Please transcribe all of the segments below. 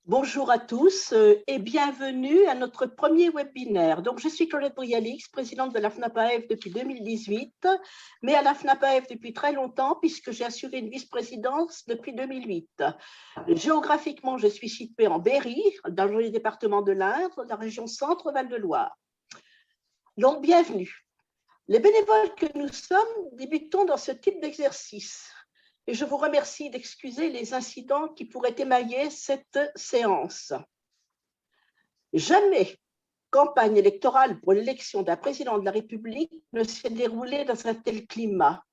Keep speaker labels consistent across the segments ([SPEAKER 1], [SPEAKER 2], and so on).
[SPEAKER 1] Bonjour à tous et bienvenue à notre premier webinaire. Donc, je suis Claudette Brialix, présidente de la FNAP-AF depuis 2018, mais à la FNAP-AF depuis très longtemps puisque j'ai assuré une vice-présidence depuis 2008. Géographiquement, je suis située en Berry, dans le département de l'Indre, dans la région Centre-Val de Loire. Donc, bienvenue. Les bénévoles que nous sommes débutons dans ce type d'exercice. Et je vous remercie d'excuser les incidents qui pourraient émailler cette séance. Jamais campagne électorale pour l'élection d'un président de la République ne s'est déroulée dans un tel climat.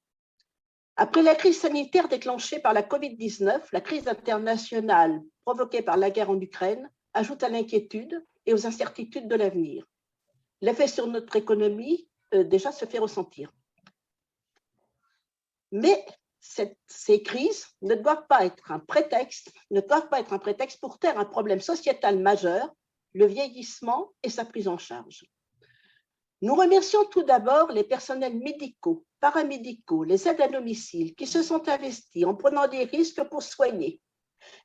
[SPEAKER 1] Après la crise sanitaire déclenchée par la Covid-19, la crise internationale provoquée par la guerre en Ukraine ajoute à l'inquiétude et aux incertitudes de l'avenir. L'effet sur notre économie déjà se fait ressentir. Mais ces crises ne doivent pas être un prétexte pour taire un problème sociétal majeur, le vieillissement et sa prise en charge. Nous remercions tout d'abord les personnels médicaux, paramédicaux, les aides à domicile qui se sont investis en prenant des risques pour soigner.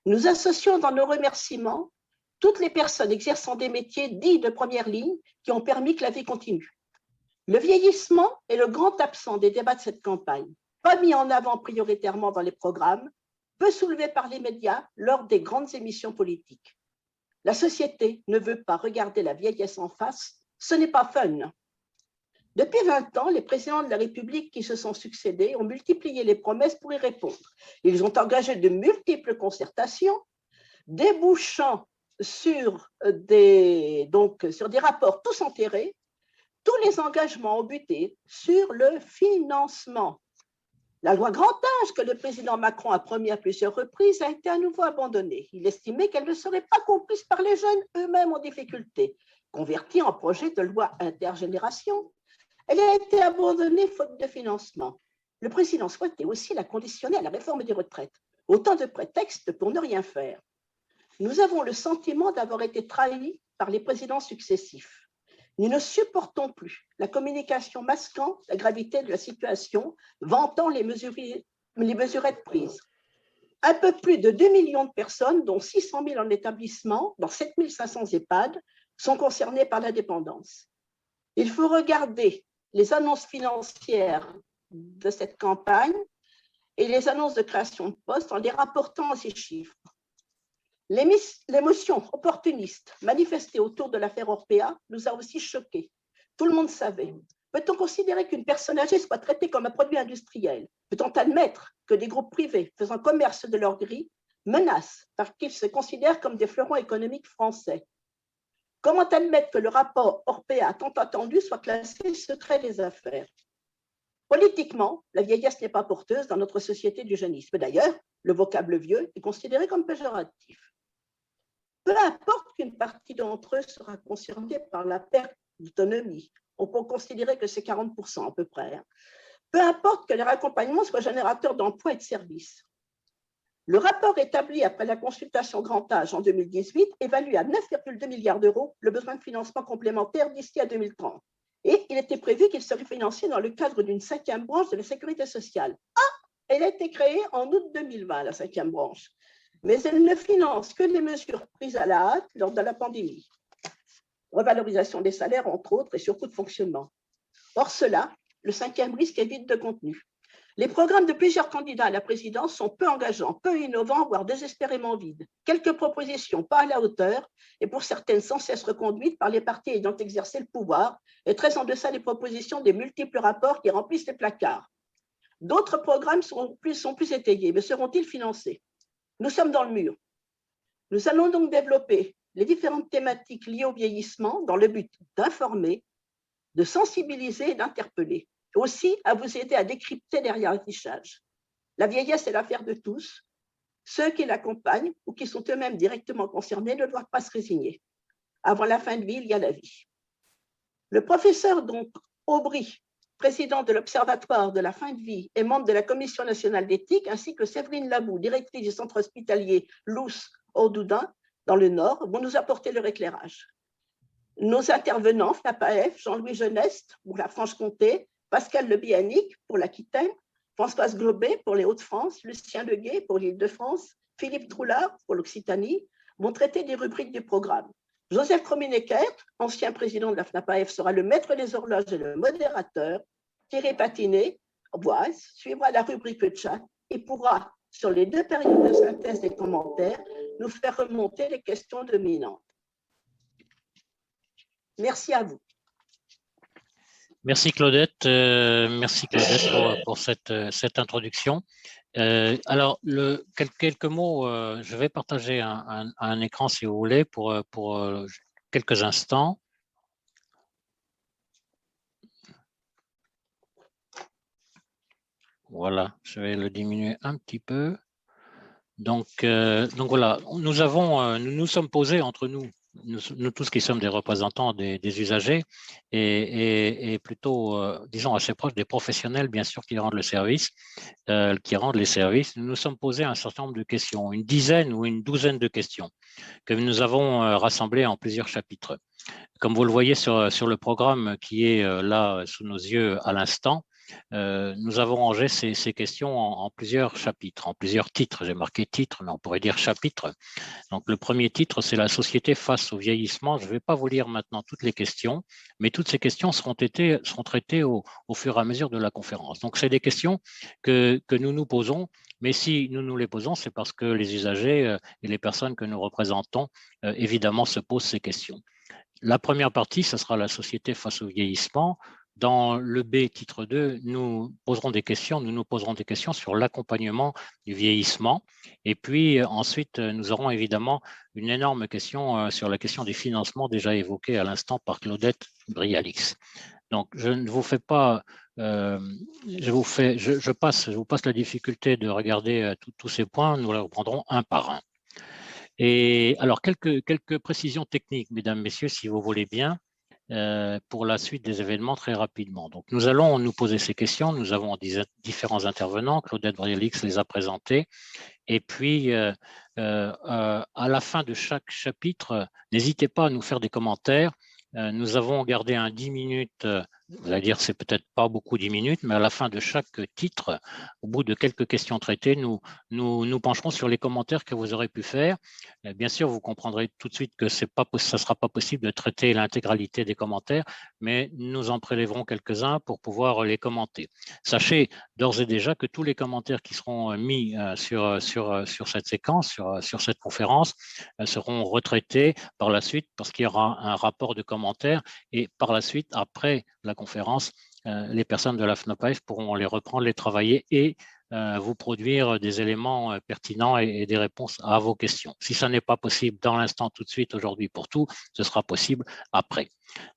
[SPEAKER 1] Nous associons dans nos remerciements toutes les personnes exerçant des métiers dits de première ligne qui ont permis que la vie continue. Le vieillissement est le grand absent des débats de cette campagne. Pas mis en avant prioritairement dans les programmes, peu soulevé par les médias lors des grandes émissions politiques. La société ne veut pas regarder la vieillesse en face, ce n'est pas fun. Depuis 20 ans, les présidents de la République qui se sont succédés ont multiplié les promesses pour y répondre. Ils ont engagé de multiples concertations, débouchant sur des rapports tous enterrés. Tous les engagements ont buté sur le financement. La loi Grand Âge que le président Macron a promis à plusieurs reprises a été à nouveau abandonnée. Il estimait qu'elle ne serait pas comprise par les jeunes eux-mêmes en difficulté. Convertie en projet de loi intergénération, elle a été abandonnée faute de financement. Le président souhaitait aussi la conditionner à la réforme des retraites. Autant de prétextes pour ne rien faire. Nous avons le sentiment d'avoir été trahis par les présidents successifs. Nous ne supportons plus la communication masquant la gravité de la situation, vantant les mesurettes prises. Un peu plus de 2 millions de personnes, dont 600 000 en établissement, dans 7 500 EHPAD, sont concernées par la dépendance. Il faut regarder les annonces financières de cette campagne et les annonces de création de postes en les rapportant à ces chiffres. L'émotion opportuniste manifestée autour de l'affaire Orpea nous a aussi choqués. Tout le monde savait. Peut-on considérer qu'une personne âgée soit traitée comme un produit industriel? Peut-on admettre que des groupes privés faisant commerce de leur grille menacent parce qu'ils se considèrent comme des fleurons économiques français? Comment admettre que le rapport Orpea tant attendu soit classé secret des affaires? Politiquement, la vieillesse n'est pas porteuse dans notre société du jeunisme. D'ailleurs, le vocable vieux est considéré comme péjoratif. Peu importe qu'une partie d'entre eux sera concernée par la perte d'autonomie. On peut considérer que c'est 40% à peu près. Peu importe que leur accompagnement soit générateur d'emplois et de services. Le rapport établi après la consultation Grand Âge en 2018 évalue à 9,2 milliards d'euros le besoin de financement complémentaire d'ici à 2030. Et il était prévu qu'il serait financé dans le cadre d'une 5e branche de la sécurité sociale. Elle a été créée en août 2020, la 5e branche. Mais elle ne finance que les mesures prises à la hâte lors de la pandémie. Revalorisation des salaires, entre autres, et surcoût de fonctionnement. Or, cela, le 5e risque est vide de contenu. Les programmes de plusieurs candidats à la présidence sont peu engageants, peu innovants, voire désespérément vides. Quelques propositions pas à la hauteur, et pour certaines sans cesse reconduites par les partis ayant exercé le pouvoir, et très en deçà des propositions des multiples rapports qui remplissent les placards. D'autres programmes sont plus étayés, mais seront-ils financés? Nous sommes dans le mur. Nous allons donc développer les différentes thématiques liées au vieillissement dans le but d'informer, de sensibiliser et d'interpeller. Aussi à vous aider à décrypter derrière l'affichage. La vieillesse est l'affaire de tous. Ceux qui l'accompagnent ou qui sont eux-mêmes directement concernés ne doivent pas se résigner. Avant la fin de vie, il y a la vie. Le professeur donc Aubry, président de l'Observatoire de la fin de vie et membre de la Commission nationale d'éthique, ainsi que Séverine Labou, directrice du centre hospitalier Lous au Doudin, dans le Nord, vont nous apporter leur éclairage. Nos intervenants, FNAP-AF, Jean-Louis Geneste pour la Franche-Comté, Pascal Le Bianic pour l'Aquitaine, Françoise Globet pour les Hauts-de-France, Lucien Leguet pour l'Île-de-France, Philippe Troulard pour l'Occitanie, vont traiter des rubriques du programme. Joseph Krominecker, ancien président de la FNAPAF, sera le maître des horloges et le modérateur. Thierry Patinet-Boise suivra la rubrique chat et pourra, sur les 2 périodes de synthèse des commentaires, nous faire remonter les questions dominantes. Merci à vous.
[SPEAKER 2] Merci Claudette, pour cette introduction. Alors, quelques mots, je vais partager un écran si vous voulez pour quelques instants. Voilà, je vais le diminuer un petit peu. Donc voilà, nous nous sommes posés entre nous tous qui sommes des représentants des usagers et plutôt, disons, assez proches des professionnels, bien sûr, qui rendent le service, les services. Nous nous sommes posés un certain nombre de questions, une dizaine ou une douzaine de questions que nous avons rassemblées en plusieurs chapitres. Comme vous le voyez sur le programme qui est là sous nos yeux à l'instant, nous avons rangé ces questions en plusieurs chapitres, en plusieurs titres. J'ai marqué titre, mais on pourrait dire chapitre. Donc, le premier titre, c'est la société face au vieillissement. Je ne vais pas vous lire maintenant toutes les questions, mais toutes ces questions seront traitées au fur et à mesure de la conférence. Donc, c'est des questions que nous nous posons, mais si nous nous les posons, c'est parce que les usagers et les personnes que nous représentons, évidemment, se posent ces questions. La première partie, ce sera la société face au vieillissement. Dans le B, titre 2, nous nous poserons des questions sur l'accompagnement du vieillissement. Et puis ensuite, nous aurons évidemment une énorme question sur la question des financements déjà évoquée à l'instant par Claudette Brialix. Donc, je ne vous fais pas, je vous passe la difficulté de regarder tous ces points. Nous les reprendrons un par un. Et alors, quelques précisions techniques, mesdames, messieurs, si vous voulez bien, pour la suite des événements très rapidement. Donc, nous allons nous poser ces questions. Nous avons différents intervenants. Claudette Brialix les a présentés. Et puis, à la fin de chaque chapitre, n'hésitez pas à nous faire des commentaires. Nous avons gardé un 10 minutes, vous allez dire c'est peut-être pas beaucoup 10 minutes, mais à la fin de chaque titre, au bout de quelques questions traitées, nous pencherons sur les commentaires que vous aurez pu faire. Bien sûr, vous comprendrez tout de suite que ça ne sera pas possible de traiter l'intégralité des commentaires, mais nous en prélèverons quelques-uns pour pouvoir les commenter. Sachez d'ores et déjà que tous les commentaires qui seront mis sur cette séquence, sur cette conférence, seront retraités par la suite parce qu'il y aura un rapport de commentaires et par la suite, après la conférence, les personnes de la FNAPAF pourront les reprendre, les travailler et vous produire des éléments pertinents et des réponses à vos questions. Si ça n'est pas possible dans l'instant, tout de suite, aujourd'hui pour tout, ce sera possible après.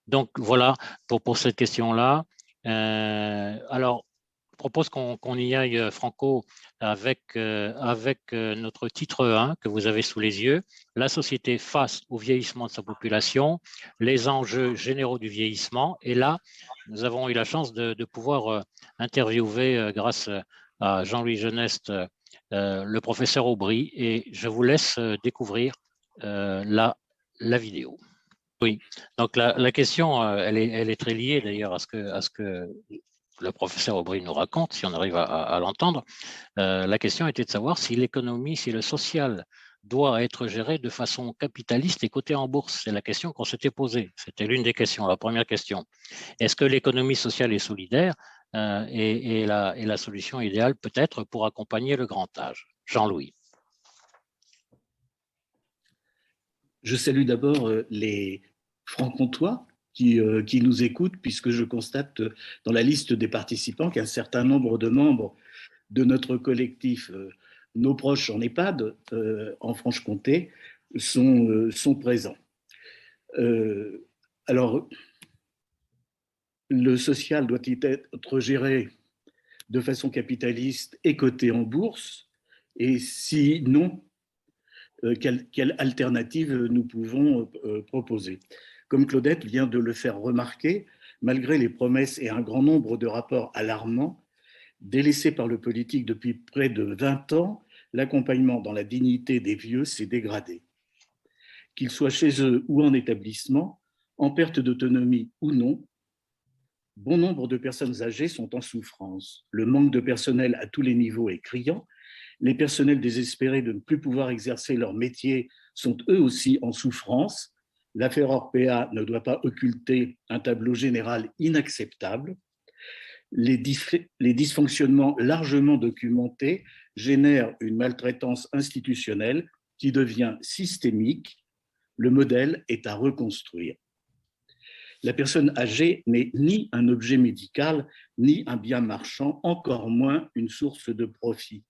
[SPEAKER 2] Donc voilà pour cette question-là. Alors, je propose qu'on y aille, Franco, avec notre titre 1 que vous avez sous les yeux, la société face au vieillissement de sa population, les enjeux généraux du vieillissement. Et là, nous avons eu la chance de pouvoir interviewer, grâce à Jean-Louis Geneste, le professeur Aubry, et je vous laisse découvrir la vidéo. Oui, donc la question, elle est très liée d'ailleurs à ce que le professeur Aubry nous raconte, si on arrive à l'entendre. La question était de savoir si l'économie, si le social doit être géré de façon capitaliste et coté en bourse. C'est la question qu'on s'était posée. C'était l'une des questions, la première question. Est-ce que l'économie sociale est solidaire et la solution idéale peut-être pour accompagner le grand âge? Jean-Louis.
[SPEAKER 3] Je salue d'abord les francs-comtois qui nous écoutent, puisque je constate dans la liste des participants qu'un certain nombre de membres de notre collectif Nos proches en EHPAD en Franche-Comté sont présents. Alors, le social doit-il être géré de façon capitaliste et coté en bourse? Et si non, quelle alternative nous pouvons proposer? Comme Claudette vient de le faire remarquer, malgré les promesses et un grand nombre de rapports alarmants, délaissés par le politique depuis près de 20 ans, l'accompagnement dans la dignité des vieux s'est dégradé. Qu'ils soient chez eux ou en établissement, en perte d'autonomie ou non, bon nombre de personnes âgées sont en souffrance. Le manque de personnel à tous les niveaux est criant Les personnels désespérés de ne plus pouvoir exercer leur métier sont eux aussi en souffrance. L'affaire Orpea ne doit pas occulter un tableau général inacceptable. Les dysfonctionnements largement documentés génèrent une maltraitance institutionnelle qui devient systémique. Le modèle est à reconstruire. La personne âgée n'est ni un objet médical, ni un bien marchand, encore moins une source de profit.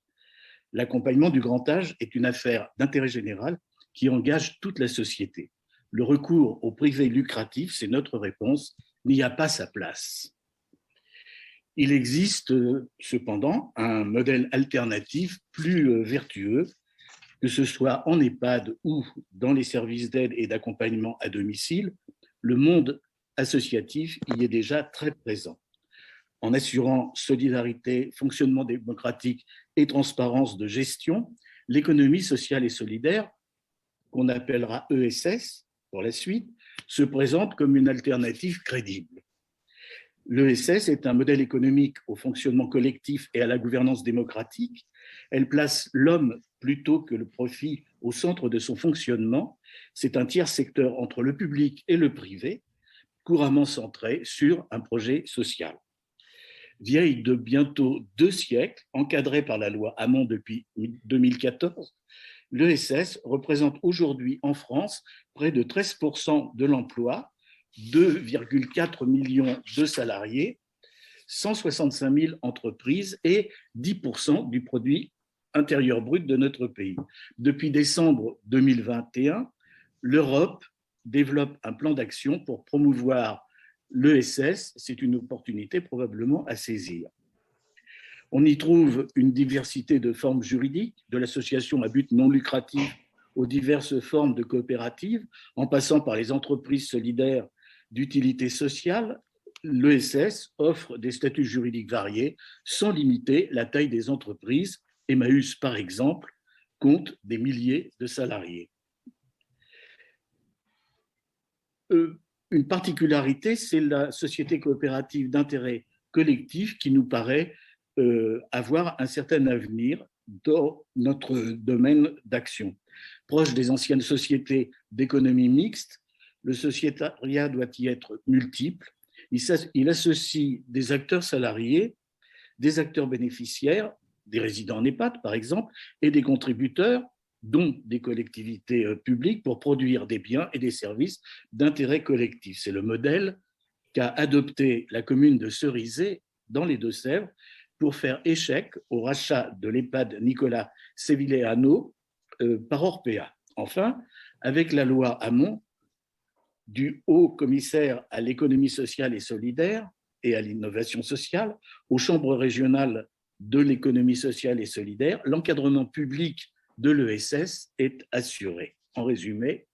[SPEAKER 3] L'accompagnement du grand âge est une affaire d'intérêt général qui engage toute la société. Le recours au privé lucratif, c'est notre réponse, n'y a pas sa place. Il existe cependant un modèle alternatif plus vertueux, que ce soit en EHPAD ou dans les services d'aide et d'accompagnement à domicile. Le monde associatif y est déjà très présent. En assurant solidarité, fonctionnement démocratique et transparence de gestion, l'économie sociale et solidaire, qu'on appellera ESS pour la suite, se présente comme une alternative crédible. L'ESS est un modèle économique au fonctionnement collectif et à la gouvernance démocratique. Elle place l'homme plutôt que le profit au centre de son fonctionnement. C'est un tiers secteur entre le public et le privé, couramment centré sur un projet social. Vieille de bientôt 2 siècles, encadrée par la loi Hamon depuis 2014, l'ESS représente aujourd'hui en France près de 13% de l'emploi, 2,4 millions de salariés, 165 000 entreprises et 10% du produit intérieur brut de notre pays. Depuis décembre 2021, l'Europe développe un plan d'action pour promouvoir l'ESS. C'est une opportunité probablement à saisir. On y trouve une diversité de formes juridiques, de l'association à but non lucratif aux diverses formes de coopératives, en passant par les entreprises solidaires d'utilité sociale. L'ESS offre des statuts juridiques variés sans limiter la taille des entreprises. Emmaüs, par exemple, compte des milliers de salariés. Une particularité, c'est la société coopérative d'intérêt collectif qui nous paraît avoir un certain avenir dans notre domaine d'action. Proche des anciennes sociétés d'économie mixte, le sociétariat doit y être multiple. Il associe des acteurs salariés, des acteurs bénéficiaires, des résidents en EHPAD par exemple, et des contributeurs, dont des collectivités publiques, pour produire des biens et des services d'intérêt collectif. C'est le modèle qu'a adopté la commune de Cerizay dans les Deux-Sèvres pour faire échec au rachat de l'EHPAD Nicolas Sevigliano par Orpea. Enfin, avec la loi Hamon, du haut commissaire à l'économie sociale et solidaire et à l'innovation sociale, aux chambres régionales de l'économie sociale et solidaire, l'encadrement public de l'ESS est assuré. En résumé,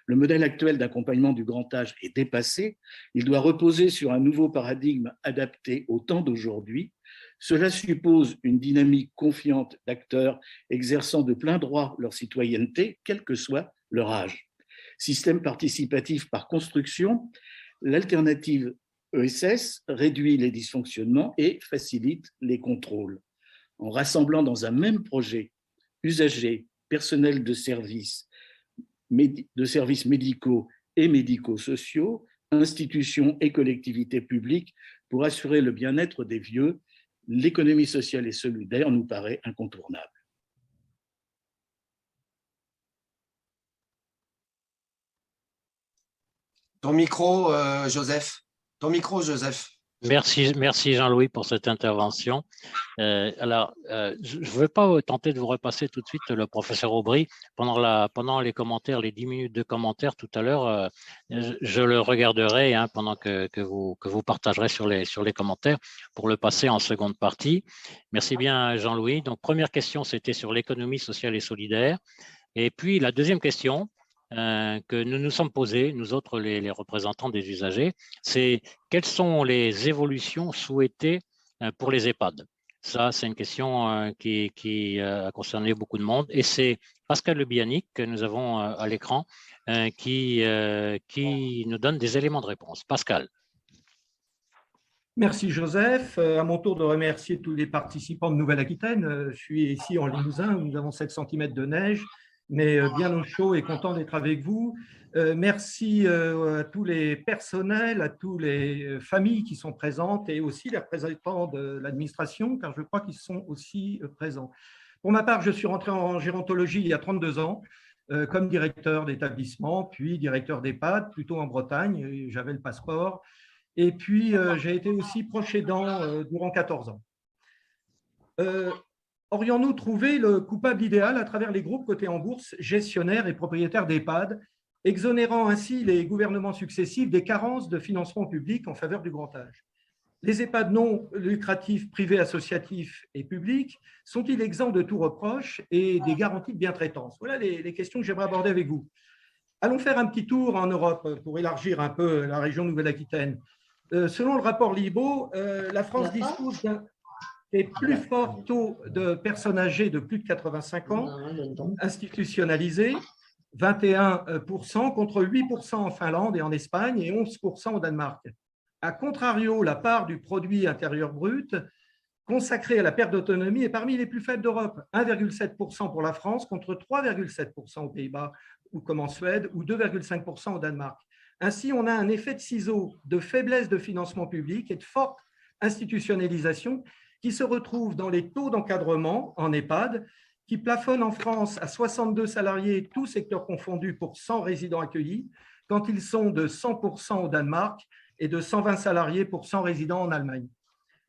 [SPEAKER 3] le modèle actuel d'accompagnement du grand âge est dépassé. Il doit reposer sur un nouveau paradigme adapté au temps d'aujourd'hui. Cela suppose une dynamique confiante d'acteurs exerçant de plein droit leur citoyenneté, quel que soit leur âge. Système participatif par construction, l'alternative ESS réduit les dysfonctionnements et facilite les contrôles. En rassemblant dans un même projet usagers, personnel de services médicaux et médico-sociaux, institutions et collectivités publiques pour assurer le bien-être des vieux, l'économie sociale et solidaire nous paraît incontournable.
[SPEAKER 4] Ton micro, Joseph. Ton micro, Joseph.
[SPEAKER 2] Merci Jean-Louis pour cette intervention. Je ne veux pas tenter de vous repasser tout de suite le professeur Aubry. Pendant les commentaires, les 10 minutes de commentaires tout à l'heure, je le regarderai pendant que vous partagerez sur les commentaires pour le passer en seconde partie. Merci bien Jean-Louis. Donc première question, c'était sur l'économie sociale et solidaire. Et puis la deuxième question, que nous nous sommes posés, nous autres les représentants des usagers, c'est quelles sont les évolutions souhaitées pour les EHPAD. Ça, c'est une question qui a concerné beaucoup de monde et c'est Pascal Le Bianic que nous avons à l'écran qui nous donne des éléments de réponse. Pascal.
[SPEAKER 5] Merci Joseph. À mon tour de remercier tous les participants de Nouvelle-Aquitaine. Je suis ici en Limousin, où nous avons 7 cm de neige, mais bien au chaud et content d'être avec vous. Merci à tous les personnels, à toutes les familles qui sont présentes et aussi les représentants de l'administration, car je crois qu'ils sont aussi présents. Pour ma part, je suis rentré en gérontologie il y a 32 ans, comme directeur d'établissement, puis directeur d'EHPAD, plutôt en Bretagne. J'avais le passeport. Et puis, j'ai été aussi proche aidant durant 14 ans. Aurions-nous trouvé le coupable idéal à travers les groupes cotés en bourse, gestionnaires et propriétaires d'EHPAD, exonérant ainsi les gouvernements successifs des carences de financement public en faveur du grand âge? Les EHPAD non lucratifs, privés, associatifs et publics sont-ils exempts de tout reproche et des garanties de bientraitance? Voilà les questions que j'aimerais aborder avec vous. Allons faire un petit tour en Europe pour élargir un peu la région Nouvelle-Aquitaine. Selon le rapport Libaud, la France dispose d'un des plus forts taux de personnes âgées de plus de 85 ans institutionnalisées, 21% contre 8% en Finlande et en Espagne et 11% au Danemark. A contrario, la part du produit intérieur brut consacrée à la perte d'autonomie est parmi les plus faibles d'Europe, 1,7% pour la France contre 3,7% aux Pays-Bas ou comme en Suède ou 2,5% au Danemark. Ainsi, on a un effet de ciseau de faiblesse de financement public et de forte institutionnalisation qui se retrouve dans les taux d'encadrement en EHPAD qui plafonnent en France à 62 salariés, tous secteurs confondus, pour 100 résidents accueillis, quand ils sont de 100% au Danemark et de 120 salariés pour 100 résidents en Allemagne.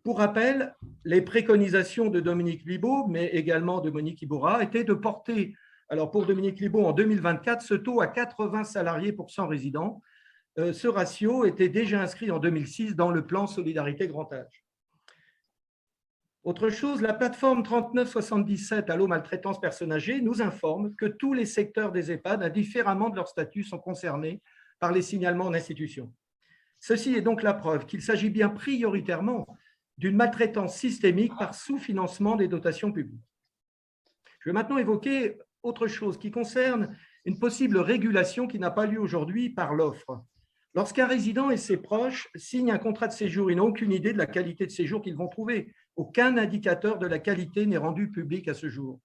[SPEAKER 5] Pour rappel, les préconisations de Dominique Libaud, mais également de Monique Iborra, étaient de porter, alors pour Dominique Libaud, en 2024, ce taux à 80 salariés pour 100 résidents. Ce ratio était déjà inscrit en 2006 dans le plan Solidarité Grand Âge. Autre chose, la plateforme 3977 Allo Maltraitance Personnes Âgées nous informe que tous les secteurs des EHPAD, indifféremment de leur statut, sont concernés par les signalements en institution. Ceci est donc la preuve qu'il s'agit bien prioritairement d'une maltraitance systémique par sous-financement des dotations publiques. Je vais maintenant évoquer autre chose qui concerne une possible régulation qui n'a pas lieu aujourd'hui par l'offre. Lorsqu'un résident et ses proches signent un contrat de séjour, ils n'ont aucune idée de la qualité de séjour qu'ils vont trouver. Aucun indicateur de la qualité n'est rendu public à ce jour.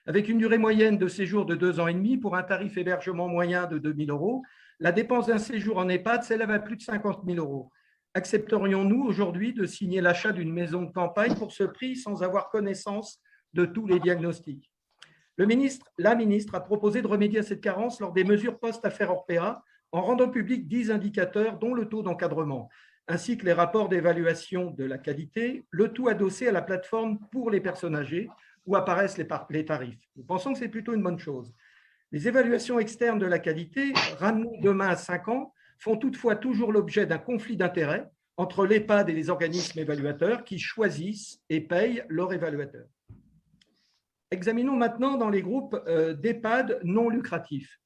[SPEAKER 5] Avec une durée moyenne de séjour de 2 ans et demi pour un tarif hébergement moyen de 2 000 €, la dépense d'un séjour en EHPAD s'élève à plus de 50 000 €. Accepterions-nous aujourd'hui de signer l'achat d'une maison de campagne pour ce prix sans avoir connaissance de tous les diagnostics? La ministre a proposé de remédier à cette carence lors des mesures post-affaires Orpea en rendant public 10 indicateurs, dont le taux d'encadrement, ainsi que les rapports d'évaluation de la qualité, le tout adossé à la plateforme pour les personnes âgées où apparaissent les tarifs. Nous pensons que c'est plutôt une bonne chose. Les évaluations externes de la qualité, ramenées demain à 5 ans, font toutefois toujours l'objet d'un conflit d'intérêts entre l'EHPAD et les organismes évaluateurs qui choisissent et payent leur évaluateur. Examinons maintenant dans les groupes d'EHPAD non lucratifs.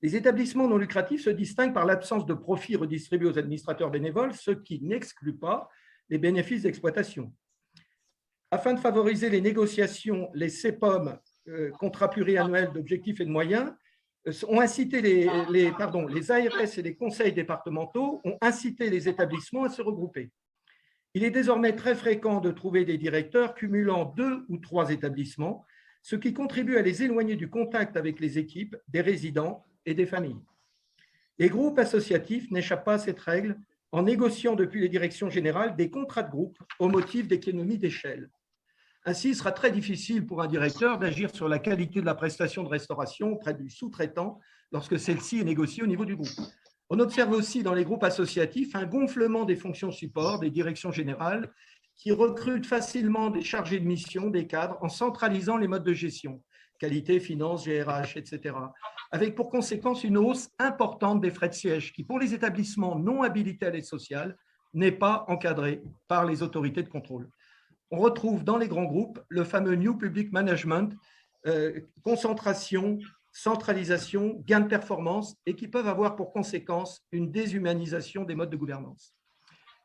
[SPEAKER 5] Les établissements non lucratifs se distinguent par l'absence de profits redistribués aux administrateurs bénévoles, ce qui n'exclut pas les bénéfices d'exploitation. Afin de favoriser les négociations, les CEPOM, contrats pluriannuels d'objectifs et de moyens, ont incité les ARS et les conseils départementaux ont incité les établissements à se regrouper. Il est désormais très fréquent de trouver des directeurs cumulant 2 ou 3 établissements, ce qui contribue à les éloigner du contact avec les équipes, des résidents et des familles. Les groupes associatifs n'échappent pas à cette règle en négociant depuis les directions générales des contrats de groupe au motif d'économies d'échelle. Ainsi, il sera très difficile pour un directeur d'agir sur la qualité de la prestation de restauration auprès du sous-traitant lorsque celle-ci est négociée au niveau du groupe. On observe aussi dans les groupes associatifs un gonflement des fonctions support des directions générales qui recrutent facilement des chargés de mission, des cadres, en centralisant les modes de gestion, qualité, finance, GRH, etc., avec pour conséquence une hausse importante des frais de siège qui, pour les établissements non habilités à l'aide sociale, n'est pas encadrée par les autorités de contrôle. On retrouve dans les grands groupes le fameux New Public Management, concentration, centralisation, gain de performance et qui peuvent avoir pour conséquence une déshumanisation des modes de gouvernance.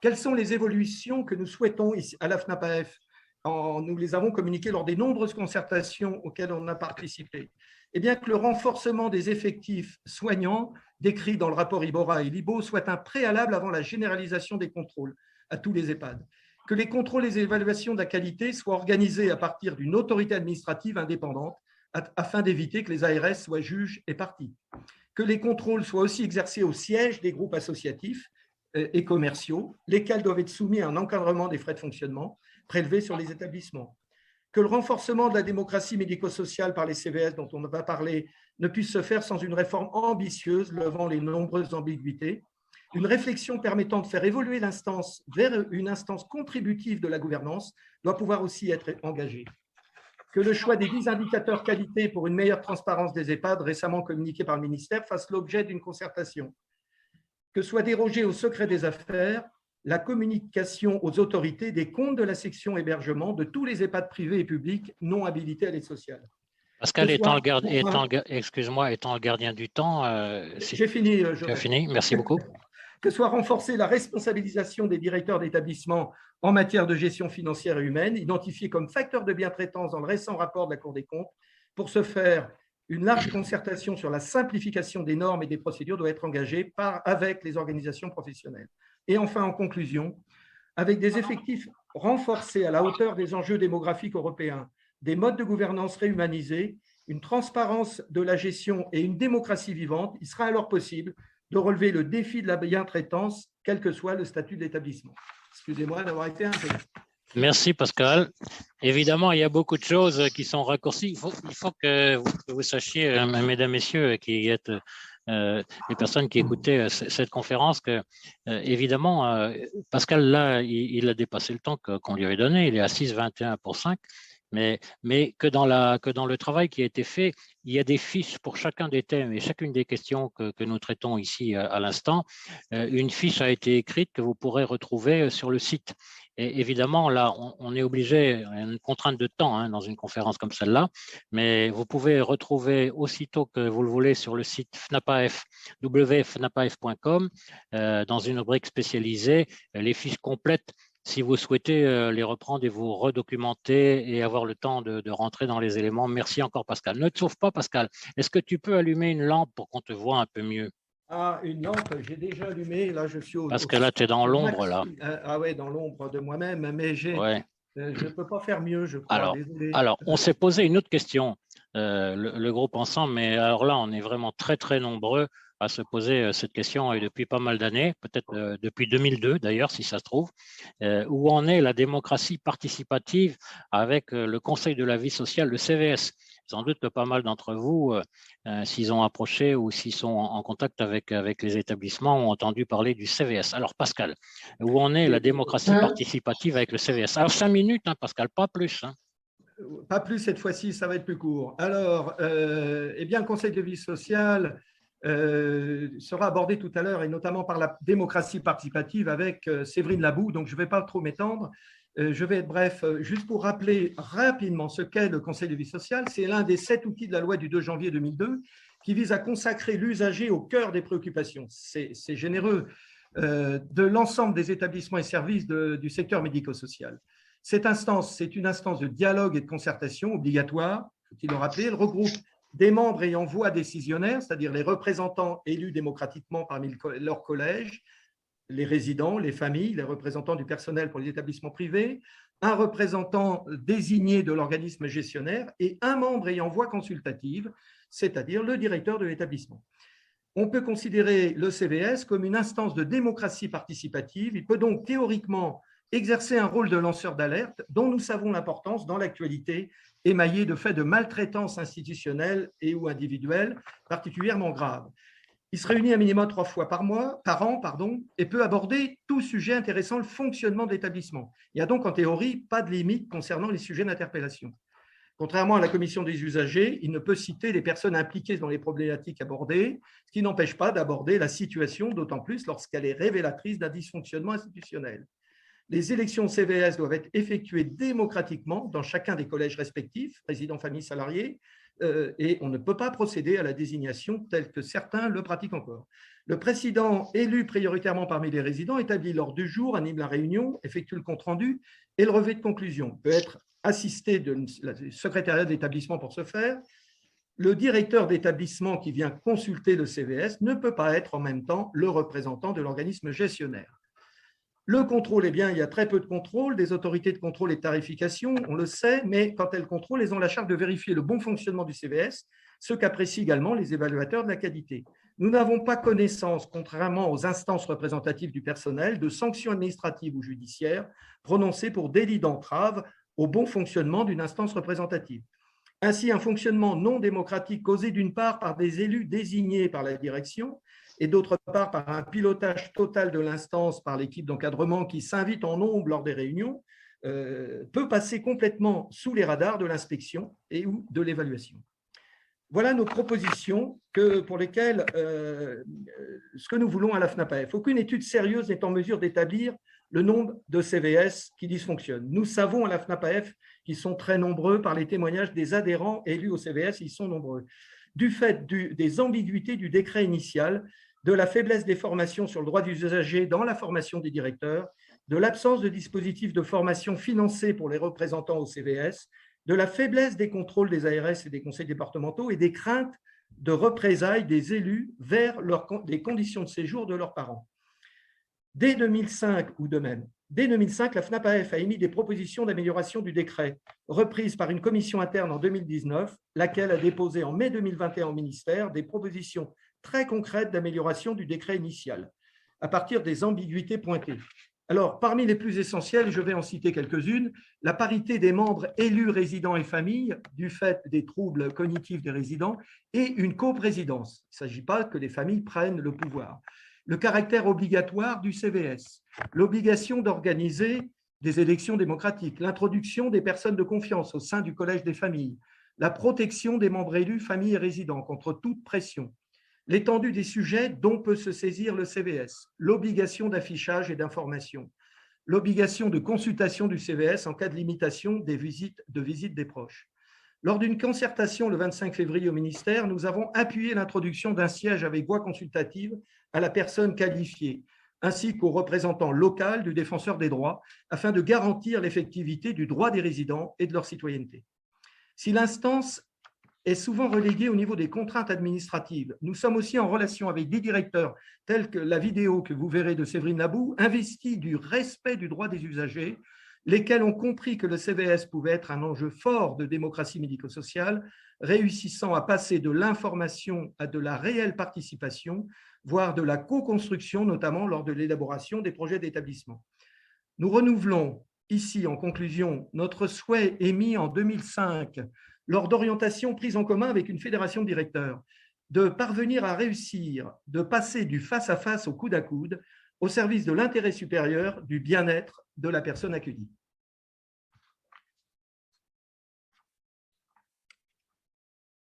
[SPEAKER 5] Quelles sont les évolutions que nous souhaitons ici à la FNAPAF? Nous les avons communiquées lors des nombreuses concertations auxquelles on a participé. Eh bien que le renforcement des effectifs soignants décrit dans le rapport Iborra et Libaud soit un préalable avant la généralisation des contrôles, à tous les EHPAD, que les contrôles et les évaluations de la qualité soient organisés à partir d'une autorité administrative indépendante afin d'éviter que les ARS soient juges et parties, que les contrôles soient aussi exercés au siège des groupes associatifs et commerciaux, lesquels doivent être soumis à un encadrement des frais de fonctionnement prélevés sur les établissements, que le renforcement de la démocratie médico-sociale par les CVS, dont on va parler, ne puisse se faire sans une réforme ambitieuse levant les nombreuses ambiguïtés, une réflexion permettant de faire évoluer l'instance vers une instance contributive de la gouvernance doit pouvoir aussi être engagée, que le choix des 10 indicateurs qualité pour une meilleure transparence des EHPAD récemment communiqués par le ministère fasse l'objet d'une concertation, que soit dérogé au secret des affaires la communication aux autorités des comptes de la section hébergement de tous les EHPAD privés et publics non habilités à l'aide sociale.
[SPEAKER 2] Pascal, excuse-moi, étant le gardien du temps,
[SPEAKER 5] j'ai fini.
[SPEAKER 2] Tu as fini, merci beaucoup.
[SPEAKER 5] Que soit renforcée la responsabilisation des directeurs d'établissement en matière de gestion financière et humaine, identifiés comme facteurs de bientraitance dans le récent rapport de la Cour des comptes. Pour ce faire, une large concertation sur la simplification des normes et des procédures doit être engagée avec les organisations professionnelles. Et enfin, en conclusion, avec des effectifs renforcés à la hauteur des enjeux démographiques européens, des modes de gouvernance réhumanisés, une transparence de la gestion et une démocratie vivante, il sera alors possible de relever le défi de la bientraitance, quel que soit le statut de l'établissement. Excusez-moi d'avoir été un peu.
[SPEAKER 2] Merci Pascal. Évidemment, il y a beaucoup de choses qui sont raccourcies. Il faut que vous sachiez, mesdames, messieurs, qui êtes les personnes qui écoutaient cette conférence, que évidemment, Pascal, là, il a dépassé le temps qu'on lui avait donné. Il est à 6,21 pour 5. Mais que dans le travail qui a été fait, il y a des fiches pour chacun des thèmes et chacune des questions que nous traitons ici à l'instant. Une fiche a été écrite que vous pourrez retrouver sur le site. Et évidemment, là, on est obligé, il y a une contrainte de temps dans une conférence comme celle-là, mais vous pouvez retrouver aussitôt que vous le voulez sur le site FNAPAF, www.fnapaf.com, dans une rubrique spécialisée, les fiches complètes, si vous souhaitez les reprendre et vous redocumenter et avoir le temps de rentrer dans les éléments. Merci encore, Pascal. Ne te sauve pas, Pascal. Est-ce que tu peux allumer une lampe pour qu'on te voit un peu mieux?
[SPEAKER 5] Ah, une lampe, j'ai déjà allumé. Là, je suis
[SPEAKER 2] Parce que là, tu es dans l'ombre, là.
[SPEAKER 5] Ah ouais, dans l'ombre de moi-même, mais je ne peux pas faire mieux, je crois.
[SPEAKER 2] Alors, on s'est posé une autre question, le groupe ensemble, mais alors là, on est vraiment très, très nombreux à se poser cette question et depuis pas mal d'années, peut-être depuis 2002 d'ailleurs, si ça se trouve, où en est la démocratie participative avec le Conseil de la vie sociale, le CVS. Sans doute que pas mal d'entre vous, s'ils ont approché ou s'ils sont en contact avec les établissements, ont entendu parler du CVS. Alors Pascal, où en est la démocratie participative avec le CVS? Alors 5 minutes, Pascal, pas plus.
[SPEAKER 5] Pas plus cette fois-ci, ça va être plus court. Alors, eh bien, le Conseil de vie sociale sera abordé tout à l'heure, et notamment par la démocratie participative avec Séverine Labou, donc je ne vais pas trop m'étendre. Je vais être bref, juste pour rappeler rapidement ce qu'est le Conseil de vie sociale. C'est l'un des 7 outils de la loi du 2 janvier 2002 qui vise à consacrer l'usager au cœur des préoccupations. C'est généreux de l'ensemble des établissements et services du secteur médico-social. Cette instance, c'est une instance de dialogue et de concertation obligatoire, faut-il le rappeler. Elle regroupe des membres ayant voix décisionnaire, c'est-à-dire les représentants élus démocratiquement parmi leur collège, les résidents, les familles, les représentants du personnel pour les établissements privés, un représentant désigné de l'organisme gestionnaire et un membre ayant voix consultative, c'est-à-dire le directeur de l'établissement. On peut considérer le CVS comme une instance de démocratie participative. Il peut donc théoriquement exercer un rôle de lanceur d'alerte dont nous savons l'importance dans l'actualité émaillée de faits de maltraitance institutionnelle et ou individuelle particulièrement graves. Il se réunit un minimum 3 fois par an, et peut aborder tout sujet intéressant le fonctionnement de l'établissement. Il n'y a donc en théorie pas de limite concernant les sujets d'interpellation. Contrairement à la commission des usagers, il ne peut citer les personnes impliquées dans les problématiques abordées, ce qui n'empêche pas d'aborder la situation, d'autant plus lorsqu'elle est révélatrice d'un dysfonctionnement institutionnel. Les élections CVS doivent être effectuées démocratiquement dans chacun des collèges respectifs, résidents, familles, salariés, et on ne peut pas procéder à la désignation telle que certains le pratiquent encore. Le président élu prioritairement parmi les résidents établit l'ordre du jour, anime la réunion, effectue le compte-rendu et le relevé de conclusion. Peut être assisté du secrétariat de l'établissement pour ce faire. Le directeur d'établissement qui vient consulter le CVS ne peut pas être en même temps le représentant de l'organisme gestionnaire. Le contrôle, eh bien, il y a très peu de contrôle, des autorités de contrôle et de tarification, on le sait, mais quand elles contrôlent, elles ont la charge de vérifier le bon fonctionnement du CVS, ce qu'apprécient également les évaluateurs de la qualité. Nous n'avons pas connaissance, contrairement aux instances représentatives du personnel, de sanctions administratives ou judiciaires prononcées pour délit d'entrave au bon fonctionnement d'une instance représentative. Ainsi, un fonctionnement non démocratique causé d'une part par des élus désignés par la direction et d'autre part par un pilotage total de l'instance par l'équipe d'encadrement qui s'invite en nombre lors des réunions, peut passer complètement sous les radars de l'inspection et ou de l'évaluation. Voilà nos propositions pour lesquelles ce que nous voulons à la FNAPAEF. Aucune étude sérieuse n'est en mesure d'établir le nombre de CVS qui dysfonctionnent. Nous savons à la FNAPAEF qu'ils sont très nombreux par les témoignages des adhérents élus au CVS, ils sont nombreux. Du fait des ambiguïtés du décret initial, de la faiblesse des formations sur le droit des usagers dans la formation des directeurs, de l'absence de dispositifs de formation financés pour les représentants au CVS, de la faiblesse des contrôles des ARS et des conseils départementaux et des craintes de représailles des élus vers les conditions de séjour de leurs parents. Dès 2005, ou de même, dès 2005, la FNAPAEF a émis des propositions d'amélioration du décret, reprises par une commission interne en 2019, laquelle a déposé en mai 2021 au ministère des propositions très concrètes d'amélioration du décret initial, à partir des ambiguïtés pointées. Alors, parmi les plus essentielles, je vais en citer quelques-unes, la parité des membres élus, résidents et familles, du fait des troubles cognitifs des résidents, et une coprésidence. Il ne s'agit pas que les familles prennent le pouvoir. Le caractère obligatoire du CVS, l'obligation d'organiser des élections démocratiques, l'introduction des personnes de confiance au sein du collège des familles, la protection des membres élus, familles et résidents contre toute pression, l'étendue des sujets dont peut se saisir le CVS, l'obligation d'affichage et d'information, l'obligation de consultation du CVS en cas de limitation des visites des proches. Lors d'une concertation le 25 février au ministère, nous avons appuyé l'introduction d'un siège avec voix consultative à la personne qualifiée, ainsi qu'au représentant local du défenseur des droits, afin de garantir l'effectivité du droit des résidents et de leur citoyenneté. Si l'instance est souvent reléguée au niveau des contraintes administratives, nous sommes aussi en relation avec des directeurs, tels que la vidéo que vous verrez de Séverine Nabou, investis du respect du droit des usagers, lesquels ont compris que le CVS pouvait être un enjeu fort de démocratie médico-sociale, réussissant à passer de l'information à de la réelle participation, voire de la co-construction, notamment lors de l'élaboration des projets d'établissement. Nous renouvelons ici, en conclusion, notre souhait émis en 2005 lors d'orientations prises en commun avec une fédération de directeurs, de parvenir à réussir, de passer du face-à-face au coude à coude, au service de l'intérêt supérieur du bien-être de la personne accueillie.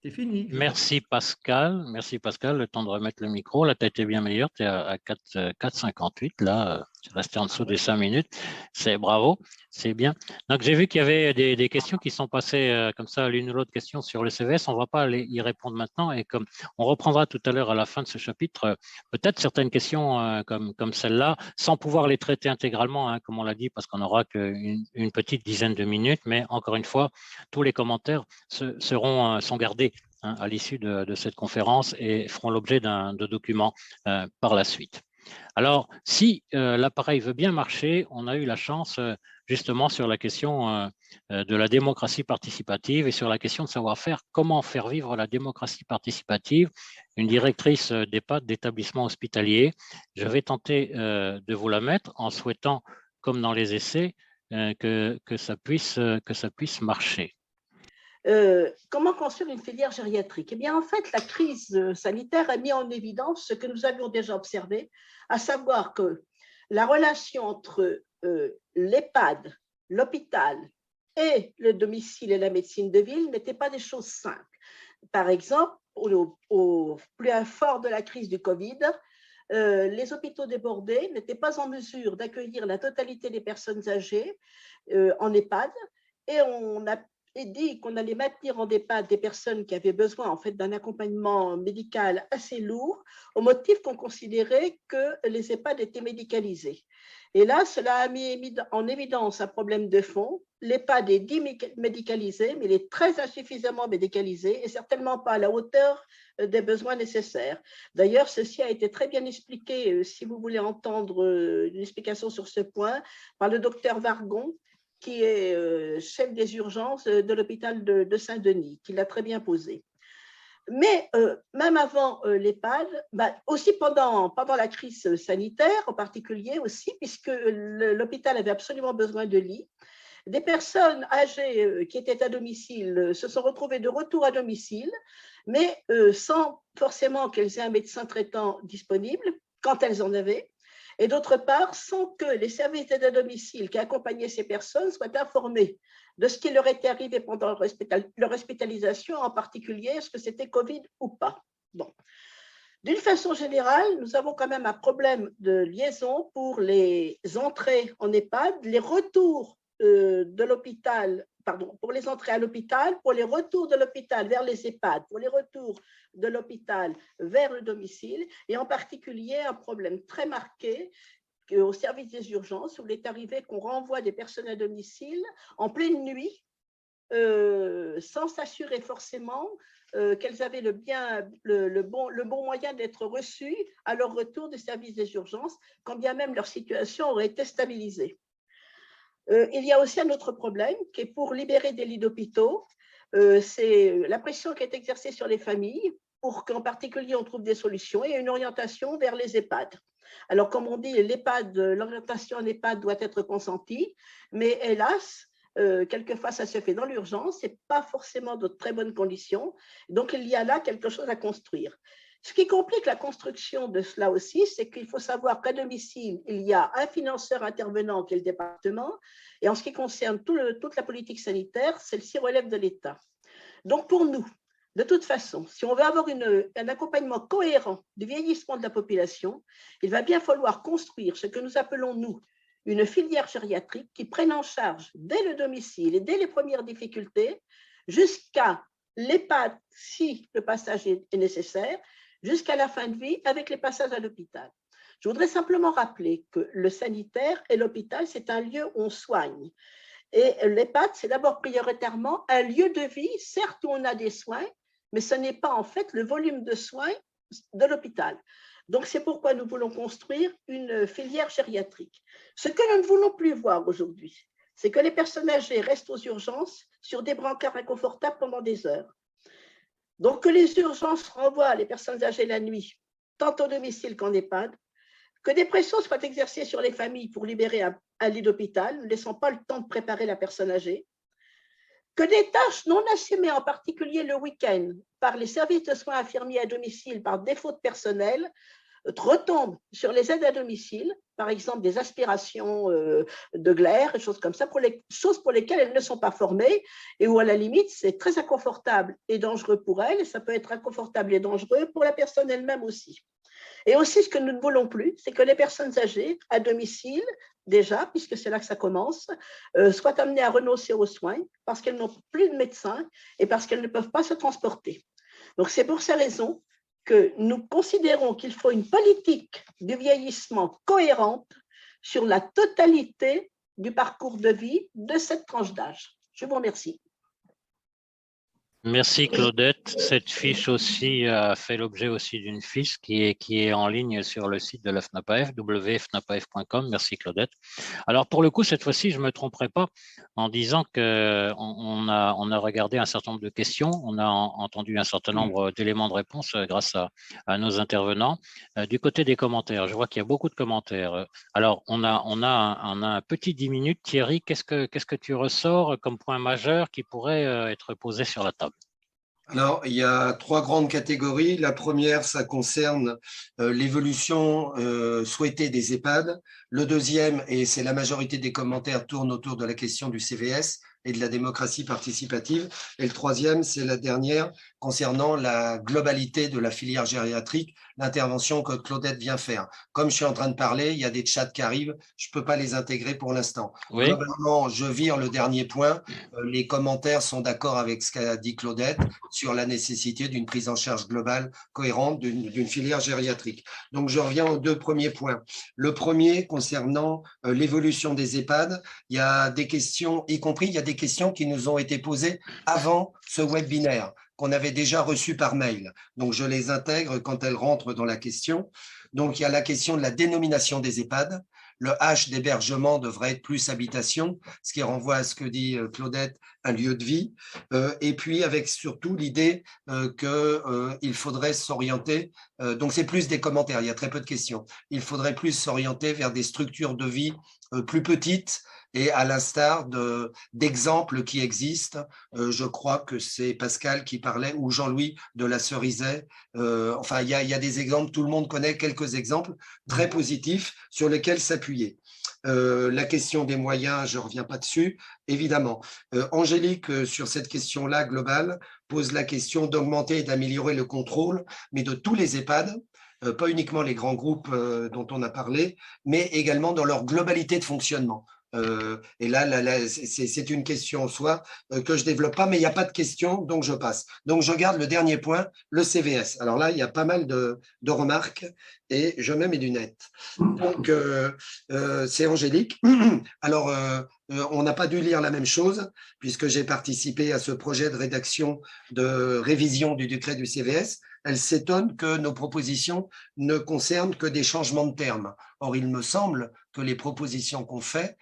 [SPEAKER 5] C'est fini.
[SPEAKER 2] Merci Pascal. Merci Pascal. Le temps de remettre le micro. Là, tu as été bien meilleur. Tu es à 4,58. Là, tu es resté en dessous des 5 minutes. C'est bravo. C'est bien. Donc, j'ai vu qu'il y avait des questions qui sont passées comme ça, l'une ou l'autre question sur le CVS. On ne va pas y répondre maintenant. Et comme on reprendra tout à l'heure à la fin de ce chapitre, peut-être certaines questions comme celle-là, sans pouvoir les traiter intégralement, hein, comme on l'a dit, parce qu'on n'aura qu'une petite dizaine de minutes. Mais encore une fois, tous les commentaires sont gardés à l'issue de cette conférence et feront l'objet de documents par la suite. Alors, si l'appareil veut bien marcher, on a eu la chance justement sur la question de la démocratie participative et sur la question de savoir faire, comment faire vivre la démocratie participative, une directrice d'EHPAD, d'établissement hospitalier. Je vais tenter de vous la mettre en souhaitant, comme dans les essais, que ça puisse marcher.
[SPEAKER 1] Comment construire une filière gériatrique? Eh bien, en fait, la crise sanitaire a mis en évidence ce que nous avions déjà observé, à savoir que la relation entre l'EHPAD, l'hôpital et le domicile et la médecine de ville n'était pas des choses simples. Par exemple, au plus fort de la crise du Covid, les hôpitaux débordés n'étaient pas en mesure d'accueillir la totalité des personnes âgées en EHPAD, et on a dit qu'on allait maintenir en EHPAD des personnes qui avaient besoin en fait d'un accompagnement médical assez lourd, au motif qu'on considérait que les EHPAD étaient médicalisés. Et là, cela a mis en évidence un problème de fond. L'EHPAD est dit médicalisé, mais il est très insuffisamment médicalisé et certainement pas à la hauteur des besoins nécessaires. D'ailleurs, ceci a été très bien expliqué, si vous voulez entendre une explication sur ce point, par le docteur Vargon, qui est chef des urgences de l'hôpital de Saint-Denis, qui l'a très bien posé. Mais même avant l'EHPAD, aussi pendant la crise sanitaire en particulier aussi, puisque l'hôpital avait absolument besoin de lits, des personnes âgées qui étaient à domicile se sont retrouvées de retour à domicile, mais sans forcément qu'elles aient un médecin traitant disponible, quand elles en avaient, et d'autre part, sans que les services d'aide à domicile qui accompagnaient ces personnes soient informés de ce qui leur était arrivé pendant leur hospitalisation, en particulier, est-ce que c'était Covid ou pas. Bon. D'une façon générale, nous avons quand même un problème de liaison pour les entrées en EHPAD, les retours de l'hôpital, pardon, pour les entrées à l'hôpital, pour les retours de l'hôpital vers les EHPAD, pour les retours de l'hôpital vers le domicile, et en particulier un problème très marqué au service des urgences, où il est arrivé qu'on renvoie des personnes à domicile en pleine nuit, sans s'assurer forcément qu'elles avaient le bon moyen d'être reçues à leur retour du service des urgences, quand bien même leur situation aurait été stabilisée. Il y a aussi un autre problème qui est pour libérer des lits d'hôpitaux, c'est la pression qui est exercée sur les familles pour qu'en particulier on trouve des solutions et une orientation vers les EHPAD. Alors comme on dit, l'orientation en EHPAD doit être consentie, mais hélas, quelquefois ça se fait dans l'urgence et pas forcément de très bonnes conditions. Donc il y a là quelque chose à construire. Ce qui complique la construction de cela aussi, c'est qu'il faut savoir qu'à domicile, il y a un financeur intervenant qui est le département, et en ce qui concerne toute la politique sanitaire, celle-ci relève de l'État. Donc pour nous, de toute façon, si on veut avoir un accompagnement cohérent du vieillissement de la population, il va bien falloir construire ce que nous appelons, nous, une filière gériatrique qui prenne en charge dès le domicile et dès les premières difficultés, jusqu'à l'EHPAD, si le passage est nécessaire, jusqu'à la fin de vie avec les passages à l'hôpital. Je voudrais simplement rappeler que le sanitaire et l'hôpital, c'est un lieu où on soigne. Et l'EHPAD, c'est d'abord prioritairement un lieu de vie, certes où on a des soins, mais ce n'est pas en fait le volume de soins de l'hôpital. Donc c'est pourquoi nous voulons construire une filière gériatrique. Ce que nous ne voulons plus voir aujourd'hui, c'est que les personnes âgées restent aux urgences sur des brancards inconfortables pendant des heures. Donc, que les urgences renvoient les personnes âgées la nuit, tant au domicile qu'en EHPAD, que des pressions soient exercées sur les familles pour libérer un lit d'hôpital, ne laissant pas le temps de préparer la personne âgée, que des tâches non assumées, en particulier le week-end, par les services de soins infirmiers à domicile par défaut de personnel, retombent sur les aides à domicile, par exemple des aspirations de glaire, des choses comme ça, choses pour lesquelles elles ne sont pas formées et où à la limite c'est très inconfortable et dangereux pour elles, et ça peut être inconfortable et dangereux pour la personne elle-même aussi. Et aussi ce que nous ne voulons plus, c'est que les personnes âgées à domicile, déjà, puisque c'est là que ça commence, soient amenées à renoncer aux soins parce qu'elles n'ont plus de médecin et parce qu'elles ne peuvent pas se transporter. Donc c'est pour ces raisons que nous considérons qu'il faut une politique du vieillissement cohérente sur la totalité du parcours de vie de cette tranche d'âge. Je vous remercie.
[SPEAKER 2] Merci Claudette. Cette fiche aussi a fait l'objet aussi d'une fiche qui est en ligne sur le site de la FNAPAF, www.fnapaf.com. Merci Claudette. Alors pour le coup, cette fois-ci, je ne me tromperai pas en disant qu'on a regardé un certain nombre de questions, on a entendu un certain nombre d'éléments de réponse grâce à nos intervenants. Du côté des commentaires, je vois qu'il y a beaucoup de commentaires. Alors on a un petit 10 minutes. Thierry, qu'est-ce que tu ressors comme point majeur qui pourrait être posé sur la table?
[SPEAKER 4] Alors, il y a trois grandes catégories. La première, ça concerne l'évolution souhaitée des EHPAD. Le deuxième, et c'est la majorité des commentaires, tourne autour de la question du CVS et de la démocratie participative. Et le troisième, c'est la dernière, concernant la globalité de la filière gériatrique, l'intervention que Claudette vient faire. Comme je suis en train de parler, il y a des chats qui arrivent, je ne peux pas les intégrer pour l'instant.
[SPEAKER 2] Oui.
[SPEAKER 4] Globalement, je vire le dernier point. Les commentaires sont d'accord avec ce qu'a dit Claudette sur la nécessité d'une prise en charge globale, cohérente, d'une filière gériatrique. Donc, je reviens aux deux premiers points. Le premier, concernant l'évolution des EHPAD, il y a des questions, y compris, il y a des questions qui nous ont été posées avant ce webinaire. qu'on avait déjà reçues par mail. Donc, je les intègre quand elles rentrent dans la question. Donc, il y a la question de la dénomination des EHPAD. Le H d'hébergement devrait être plus habitation, ce qui renvoie à ce que dit Claudette, un lieu de vie. Et puis, avec surtout l'idée qu'il faudrait s'orienter, donc c'est plus des commentaires, il y a très peu de questions, il faudrait plus s'orienter vers des structures de vie plus petites, et à l'instar d'exemples qui existent, je crois que c'est Pascal qui parlait, ou Jean-Louis de la Cerizay. Enfin, il y a des exemples, tout le monde connaît quelques exemples très positifs sur lesquels s'appuyer. La question des moyens, je ne reviens pas dessus, évidemment. Angélique, sur cette question-là globale, pose la question d'augmenter et d'améliorer le contrôle, mais de tous les EHPAD, pas uniquement les grands groupes dont on a parlé, mais également dans leur globalité de fonctionnement. Et là c'est une question en soi que je ne développe pas, mais il n'y a pas de question, donc je passe. Donc, je garde le dernier point, le CVS. Alors là, il y a pas mal de remarques et je mets mes lunettes. Donc, c'est Angélique. Alors, on n'a pas dû lire la même chose puisque j'ai participé à ce projet de rédaction de révision du décret du CVS. Elle s'étonne que nos propositions ne concernent que des changements de termes. Or, il me semble que les propositions qu'on fait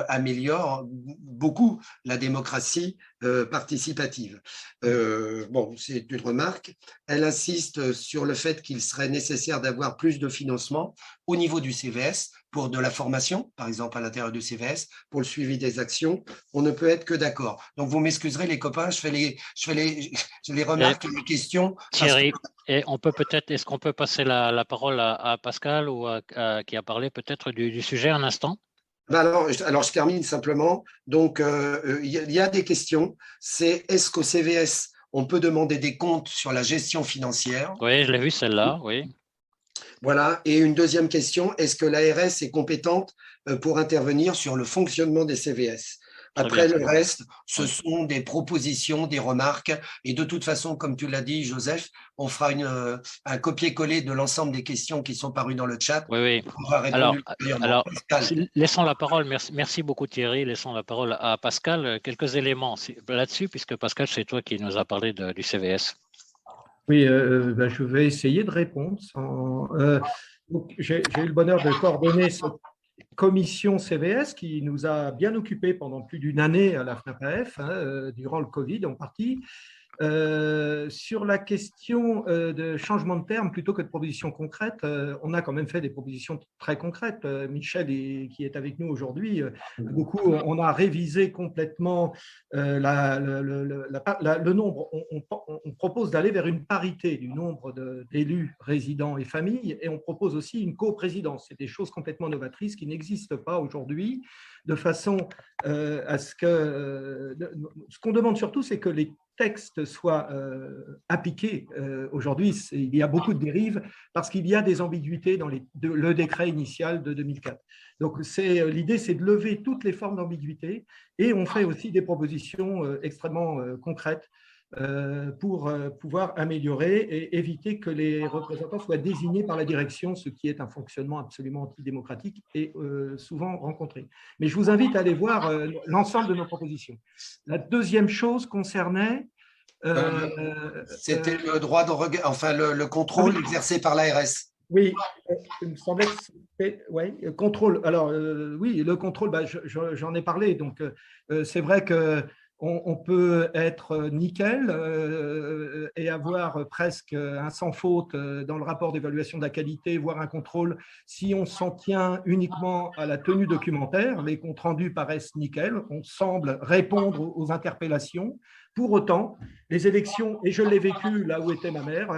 [SPEAKER 4] améliorent beaucoup la démocratie participative. Bon, c'est une remarque. Elle insiste sur le fait qu'il serait nécessaire d'avoir plus de financement au niveau du CVS pour de la formation, par exemple à l'intérieur du CVS, pour le suivi des actions. On ne peut être que d'accord. Donc, vous m'excuserez les copains, je fais les remarques et les questions.
[SPEAKER 2] Thierry, et on peut peut-être, est-ce qu'on peut passer la parole à Pascal ou qui a parlé peut-être du sujet un instant?
[SPEAKER 4] Alors, je termine simplement. Donc, il y a des questions. C'est est-ce qu'au CVS, on peut demander des comptes sur la gestion financière?
[SPEAKER 2] Oui, je l'ai vu celle-là, oui.
[SPEAKER 4] Voilà. Et une deuxième question, est-ce que l'ARS est compétente pour intervenir sur le fonctionnement des CVS? Après, le reste, ce sont des propositions, des remarques. Et de toute façon, comme tu l'as dit, Joseph, on fera un copier-coller de l'ensemble des questions qui sont parues dans le chat.
[SPEAKER 2] Oui. Alors, laissons la parole. Merci beaucoup, Thierry. Laissons la parole à Pascal. Quelques éléments là-dessus, puisque Pascal, c'est toi qui nous as parlé du CVS.
[SPEAKER 5] Oui, je vais essayer de répondre. J'ai eu le bonheur de coordonner cette commission CVS qui nous a bien occupés pendant plus d'une année à la FNAPAF, durant le Covid en partie. Sur la question de changement de terme plutôt que de propositions concrètes, on a quand même fait des propositions très concrètes. Michel, qui est avec nous aujourd'hui, on a révisé complètement le nombre. On propose d'aller vers une parité du nombre d'élus, résidents et familles, et on propose aussi une coprésidence. C'est des choses complètement novatrices qui n'existent pas aujourd'hui, de façon à ce que… ce qu'on demande surtout, c'est que les textes soient appliqués. Aujourd'hui, il y a beaucoup de dérives parce qu'il y a des ambiguïtés dans le décret initial de 2004. Donc, l'idée, c'est de lever toutes les formes d'ambiguïté et on fait aussi des propositions extrêmement concrètes pour pouvoir améliorer et éviter que les représentants soient désignés par la direction, ce qui est un fonctionnement absolument antidémocratique et souvent rencontré. Mais je vous invite à aller voir l'ensemble de nos propositions. La deuxième chose concernait…
[SPEAKER 4] c'était le droit de regard, enfin le contrôle exercé par l'ARS.
[SPEAKER 5] Oui, il me semblait que c'était… Oui, contrôle. Alors, oui, le contrôle, j'en ai parlé. Donc, c'est vrai que on peut être nickel et avoir presque un sans faute dans le rapport d'évaluation de la qualité, voire un contrôle, si on s'en tient uniquement à la tenue documentaire. Les comptes rendus paraissent nickel, on semble répondre aux interpellations. Pour autant, les élections, et je l'ai vécu là où était ma mère,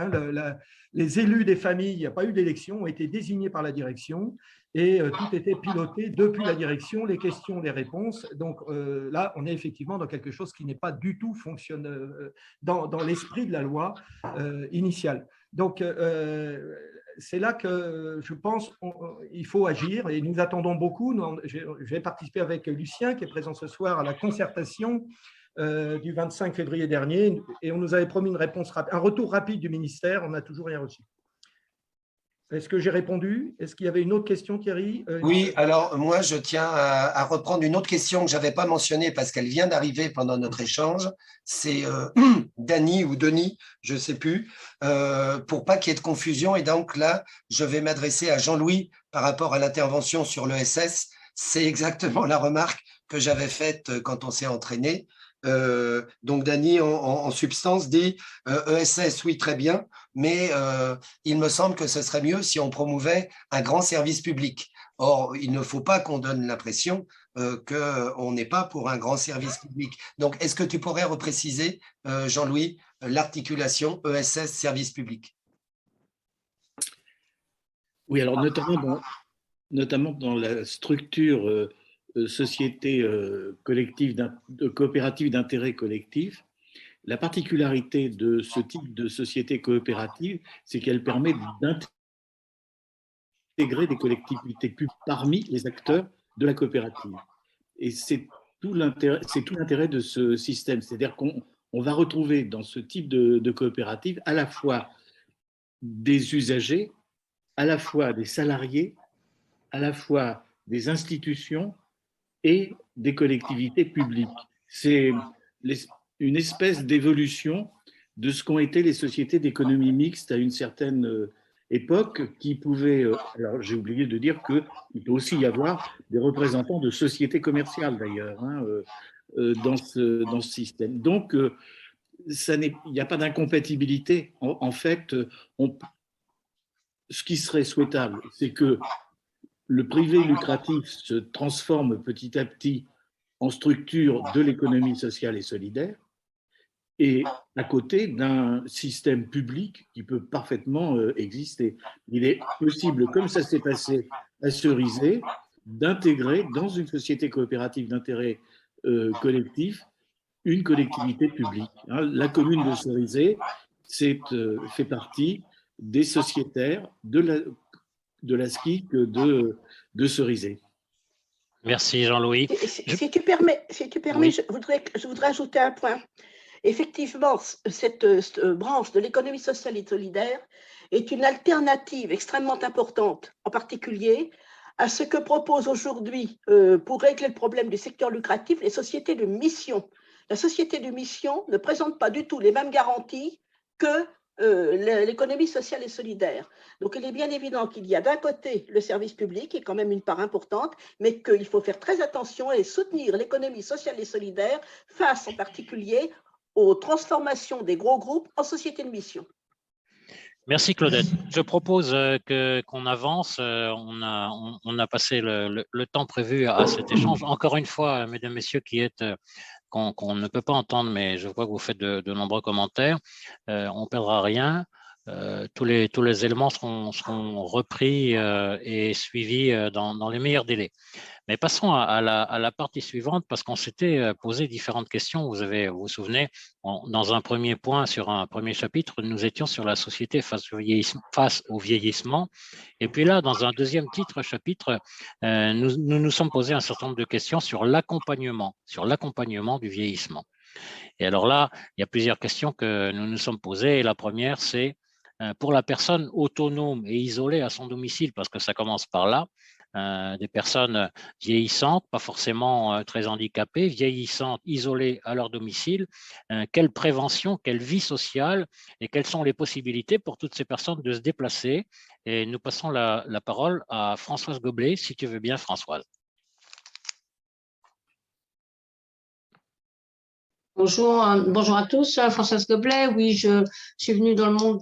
[SPEAKER 5] les élus des familles, il n'y a pas eu d'élection, ont été désignés par la direction et tout était piloté depuis la direction, les questions, les réponses. Donc là, on est effectivement dans quelque chose qui n'est pas du tout dans l'esprit de la loi initiale. Donc, c'est là que je pense qu'il faut agir et nous attendons beaucoup. J'ai participé avec Lucien, qui est présent ce soir, à la concertation du 25 février dernier et on nous avait promis une réponse rapide, un retour rapide du ministère. On n'a toujours rien reçu. Est-ce que j'ai répondu? Est-ce qu'il y avait une autre question, Thierry?
[SPEAKER 4] Oui, alors moi, je tiens à reprendre une autre question que je n'avais pas mentionnée parce qu'elle vient d'arriver pendant notre échange. C'est Dany ou Denis, je ne sais plus, pour pas qu'il y ait de confusion. Et donc là, je vais m'adresser à Jean-Louis par rapport à l'intervention sur l'ESS. C'est exactement la remarque que j'avais faite quand on s'est entraîné. Donc Dany, en substance, dit ESS, oui, très bien, mais il me semble que ce serait mieux si on promouvait un grand service public. Or, il ne faut pas qu'on donne l'impression qu'on n'est pas pour un grand service public. Donc, est-ce que tu pourrais repréciser, Jean-Louis, l'articulation ESS service public?
[SPEAKER 3] Oui, alors notamment dans la structure société collective, de coopérative d'intérêt collectif, la particularité de ce type de société coopérative, c'est qu'elle permet d'intégrer des collectivités publiques parmi les acteurs de la coopérative. Et c'est tout l'intérêt de ce système. C'est-à-dire qu'on va retrouver dans ce type de coopérative à la fois des usagers, à la fois des salariés, à la fois des institutions et des collectivités publiques. C'est une espèce d'évolution de ce qu'ont été les sociétés d'économie mixte à une certaine époque qui pouvaient… alors j'ai oublié de dire qu'il peut aussi y avoir des représentants de sociétés commerciales d'ailleurs dans ce système. Donc, il n'y a pas d'incompatibilité. En fait, ce qui serait souhaitable, c'est que le privé lucratif se transforme petit à petit en structure de l'économie sociale et solidaire, et à côté d'un système public qui peut parfaitement exister. Il est possible, comme ça s'est passé à Cerizay, d'intégrer dans une société coopérative d'intérêt collectif une collectivité publique. La commune de Cerizay fait partie des sociétaires de la SCIC de Cerizay.
[SPEAKER 2] Merci Jean-Louis.
[SPEAKER 1] Si tu permets, oui. je voudrais ajouter un point. Effectivement, cette branche de l'économie sociale et solidaire est une alternative extrêmement importante, en particulier à ce que proposent aujourd'hui, pour régler le problème du secteur lucratif, les sociétés de mission. La société de mission ne présente pas du tout les mêmes garanties que l'économie sociale et solidaire. Donc, il est bien évident qu'il y a d'un côté le service public, qui est quand même une part importante, mais qu'il faut faire très attention et soutenir l'économie sociale et solidaire face en particulier aux transformations des gros groupes en sociétés de mission.
[SPEAKER 2] Merci Claudette. Je propose qu'on avance. On a passé le temps prévu à cet échange. Encore une fois, mesdames, messieurs, qu'on ne peut pas entendre, mais je vois que vous faites de nombreux commentaires. On ne perdra rien. Tous les éléments seront repris et suivis dans les meilleurs délais. Mais passons à la partie suivante, parce qu'on s'était posé différentes questions. Vous vous souvenez, dans un premier point, sur un premier chapitre, nous étions sur la société face au vieillissement. Et puis là, dans un deuxième chapitre, nous sommes posés un certain nombre de questions sur l'accompagnement du vieillissement. Et alors là, il y a plusieurs questions que nous nous sommes posées. Et la première, c'est pour la personne autonome et isolée à son domicile, parce que ça commence par là, des personnes vieillissantes, pas forcément très handicapées, vieillissantes, isolées à leur domicile, quelle prévention, quelle vie sociale et quelles sont les possibilités pour toutes ces personnes de se déplacer. Et nous passons la parole à Françoise Goblet, si tu veux bien, Françoise.
[SPEAKER 6] Bonjour à tous, Françoise Goblet. Oui, je suis venue dans le monde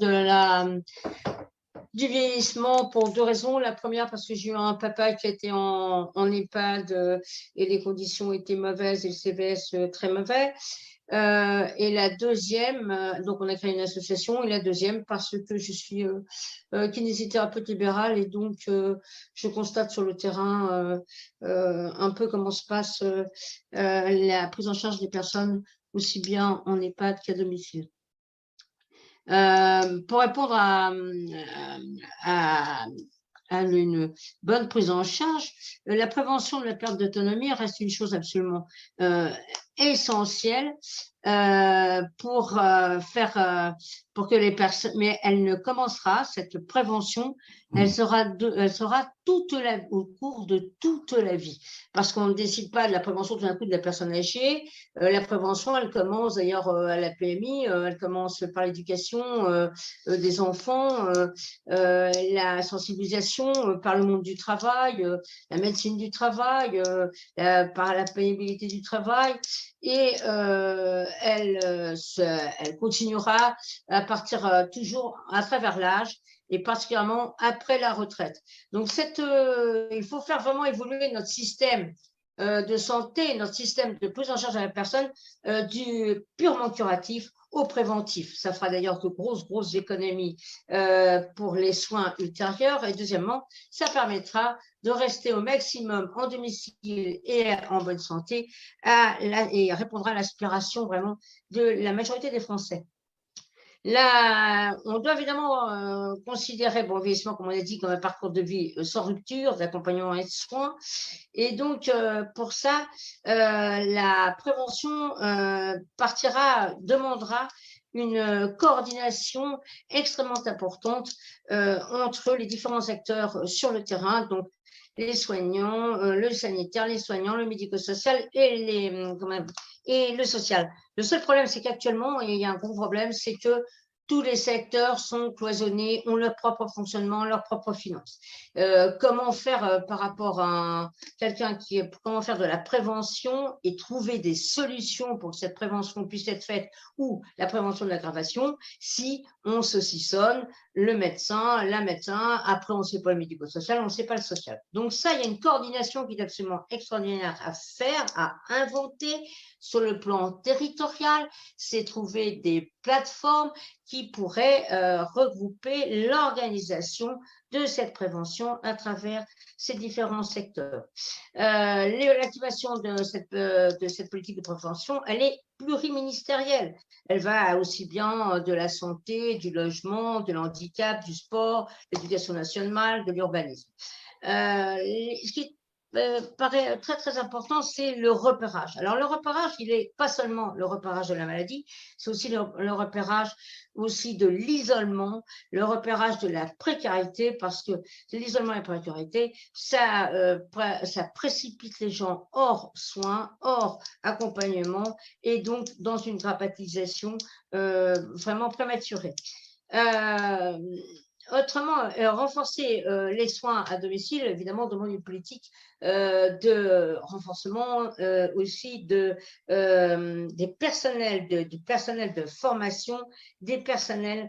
[SPEAKER 6] du vieillissement pour deux raisons. La première, parce que j'ai eu un papa qui était en EHPAD et les conditions étaient mauvaises et le CVS très mauvais. Et la deuxième, donc on a créé une association, et la deuxième parce que je suis kinésithérapeute libérale et donc je constate sur le terrain un peu comment se passe la prise en charge des personnes aussi bien en EHPAD qu'à domicile. Pour répondre à une bonne prise en charge, la prévention de la perte d'autonomie reste une chose absolument essentielle pour que les personnes, mais elle ne commencera, cette prévention, elle sera au cours de toute la vie, parce qu'on ne décide pas de la prévention tout d'un coup de la personne âgée. La prévention, elle commence d'ailleurs à la PMI, elle commence par l'éducation des enfants, la sensibilisation par le monde du travail, la médecine du travail, par la pénibilité du travail, et elle continuera à partir toujours à travers l'âge et particulièrement après la retraite. Donc, il faut faire vraiment évoluer notre système de santé, notre système de prise en charge de la personne du purement curatif au préventif. Ça fera d'ailleurs de grosses économies pour les soins ultérieurs. Et deuxièmement, ça permettra de rester au maximum en domicile et en bonne santé et répondra à l'aspiration vraiment de la majorité des Français. Là, on doit évidemment considérer, bon, le vieillissement, comme on a dit, comme un parcours de vie sans rupture, d'accompagnement et de soins. Et donc, pour ça, la prévention demandera une coordination extrêmement importante entre les différents acteurs sur le terrain, donc les soignants, le sanitaire, les soignants, le médico-social et le social. Le seul problème, c'est qu'actuellement, il y a un gros problème, c'est que tous les secteurs sont cloisonnés, ont leur propre fonctionnement, leurs propres finances. Comment faire par rapport à comment faire de la prévention et trouver des solutions pour que cette prévention puisse être faite, ou la prévention de l'aggravation, si on saucissonne le médecin, la médecin, après on ne sait pas le médico-social, on ne sait pas le social. Donc ça, il y a une coordination qui est absolument extraordinaire à faire, à inventer sur le plan territorial, c'est trouver des plateformes qui pourraient regrouper l'organisation de cette prévention à travers ces différents secteurs. L'activation de cette politique de prévention, elle est pluriministérielle. Elle va aussi bien de la santé, du logement, de l'handicap, du sport, de l'éducation nationale, de l'urbanisme. Ce qui paraît très important, c'est le repérage. Alors le repérage, il n'est pas seulement le repérage de la maladie, c'est aussi le repérage aussi de l'isolement, le repérage de la précarité, parce que l'isolement et la précarité, ça précipite les gens hors soins, hors accompagnement, et donc dans une dramatisation vraiment prématurée. Autrement, renforcer les soins à domicile, évidemment, demande une politique de renforcement aussi du personnel de formation, des personnels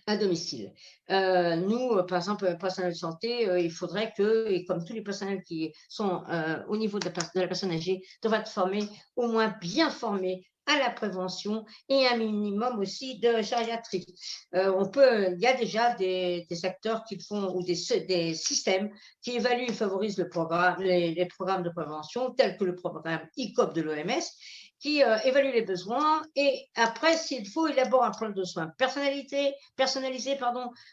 [SPEAKER 6] à domicile. Nous, par exemple, le personnel de santé, il faudrait que, et comme tous les personnels qui sont au niveau de la personne âgée, devraient être formés, au moins bien formés, à la prévention et un minimum aussi de gériatrie. Il y a déjà des acteurs qui font, ou des systèmes qui évaluent et favorisent les programmes de prévention, tels que le programme ICOP de l'OMS, qui évalue les besoins et après, s'il faut, élabore un plan de soins personnalisé,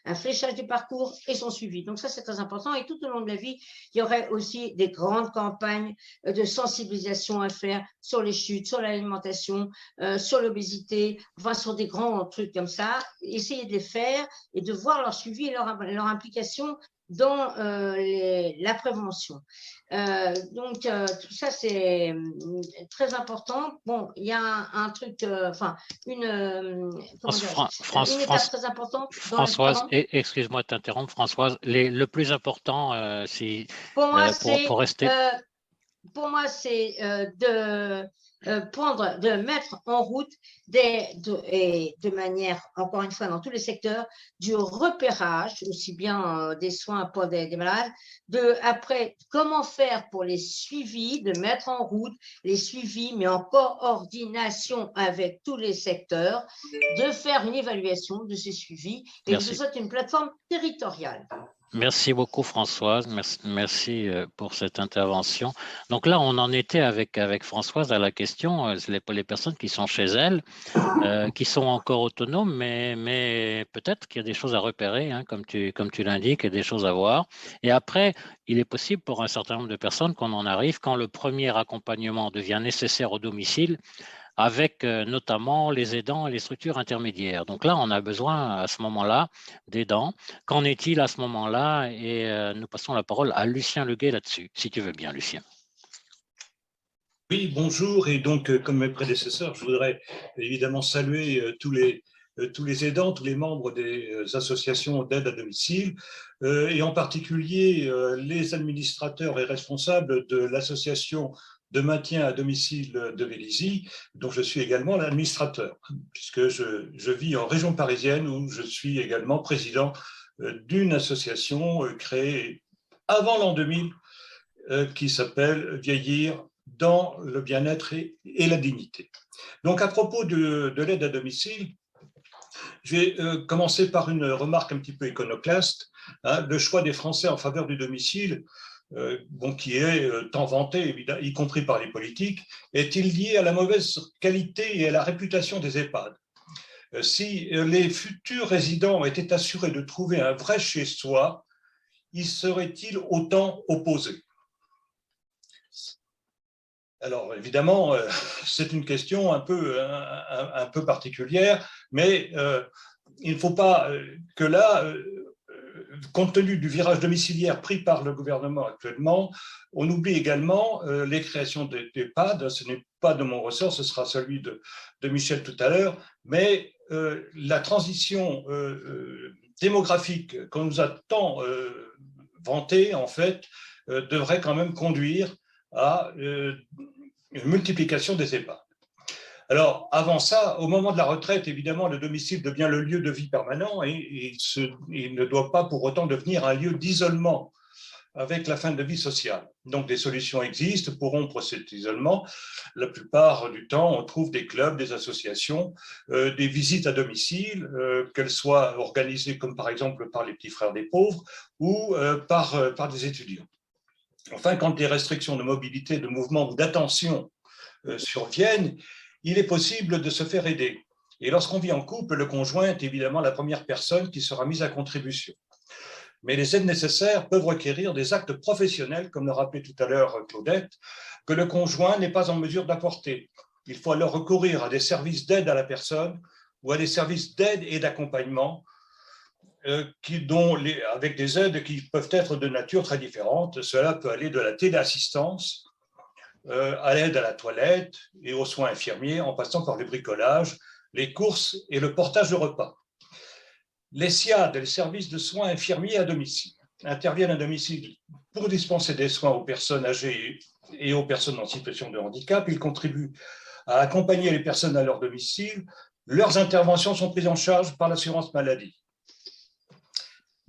[SPEAKER 6] un fléchage du parcours et son suivi. Donc ça, c'est très important. Et tout au long de la vie, il y aurait aussi des grandes campagnes de sensibilisation à faire sur les chutes, sur l'alimentation, sur l'obésité, enfin sur des grands trucs comme ça. Essayer de les faire et de voir leur suivi et leur implication dans la prévention. Donc, tout ça, c'est très important. Bon, il y a un truc, une étape très importante.
[SPEAKER 2] Françoise, excuse-moi de t'interrompre, Françoise. Le plus important,
[SPEAKER 6] pour moi,
[SPEAKER 2] pour rester…
[SPEAKER 6] Pour moi, c'est de mettre en route et de manière, encore une fois, dans tous les secteurs, du repérage, aussi bien des soins pour des malades, après, comment faire pour les suivis, de mettre en route les suivis, mais en coordination avec tous les secteurs, de faire une évaluation de ces suivis et que ce soit une plateforme territoriale.
[SPEAKER 2] Merci beaucoup Françoise, merci pour cette intervention. Donc là, on en était avec Françoise à la question, les personnes qui sont chez elles, qui sont encore autonomes, mais peut-être qu'il y a des choses à repérer, hein, comme tu l'indiques, et des choses à voir. Et après, il est possible pour un certain nombre de personnes qu'on en arrive quand le premier accompagnement devient nécessaire au domicile, avec notamment les aidants et les structures intermédiaires. Donc là, on a besoin à ce moment-là d'aidants. Qu'en est-il à ce moment-là? Et nous passons la parole à Lucien Leguet là-dessus, si tu veux bien, Lucien.
[SPEAKER 7] Oui, bonjour. Et donc, comme mes prédécesseurs, je voudrais évidemment saluer tous les aidants, tous les membres des associations d'aide à domicile, et en particulier les administrateurs et responsables de l'association de maintien à domicile de Vélizy, dont je suis également l'administrateur, puisque je vis en région parisienne où je suis également président d'une association créée avant l'an 2000 qui s'appelle Vieillir dans le bien-être et la dignité. Donc, à propos de l'aide à domicile, je vais commencer par une remarque un petit peu iconoclaste. Hein, le choix des Français en faveur du domicile, qui est tant vanté, évidemment, y compris par les politiques, est-il lié à la mauvaise qualité et à la réputation des EHPAD? Si les futurs résidents étaient assurés de trouver un vrai chez-soi, y seraient-ils autant opposés? Alors, évidemment, c'est une question un peu particulière, mais il ne faut pas que là, compte tenu du virage domiciliaire pris par le gouvernement actuellement, on oublie également les créations d'EHPAD. Ce n'est pas de mon ressort, ce sera celui de Michel tout à l'heure, mais la transition démographique qu'on nous a tant vantée, en fait, devrait quand même conduire à une multiplication des EHPAD. Alors, avant ça, au moment de la retraite, évidemment, le domicile devient le lieu de vie permanent et il ne doit pas pour autant devenir un lieu d'isolement avec la fin de vie sociale. Donc, des solutions existent pour rompre cet isolement. La plupart du temps, on trouve des clubs, des associations, des visites à domicile, qu'elles soient organisées comme par exemple par les petits frères des pauvres ou par des étudiants. Enfin, quand des restrictions de mobilité, de mouvement ou d'attention surviennent, il est possible de se faire aider. Et lorsqu'on vit en couple, le conjoint est évidemment la première personne qui sera mise à contribution. Mais les aides nécessaires peuvent requérir des actes professionnels, comme le rappelait tout à l'heure Claudette, que le conjoint n'est pas en mesure d'apporter. Il faut alors recourir à des services d'aide à la personne ou à des services d'aide et d'accompagnement avec des aides qui peuvent être de nature très différente. Cela peut aller de la téléassistance à l'aide à la toilette et aux soins infirmiers, en passant par le bricolage, les courses et le portage de repas. Les SIAD, les services de soins infirmiers à domicile, interviennent à domicile pour dispenser des soins aux personnes âgées et aux personnes en situation de handicap. Ils contribuent à accompagner les personnes à leur domicile. Leurs interventions sont prises en charge par l'assurance maladie.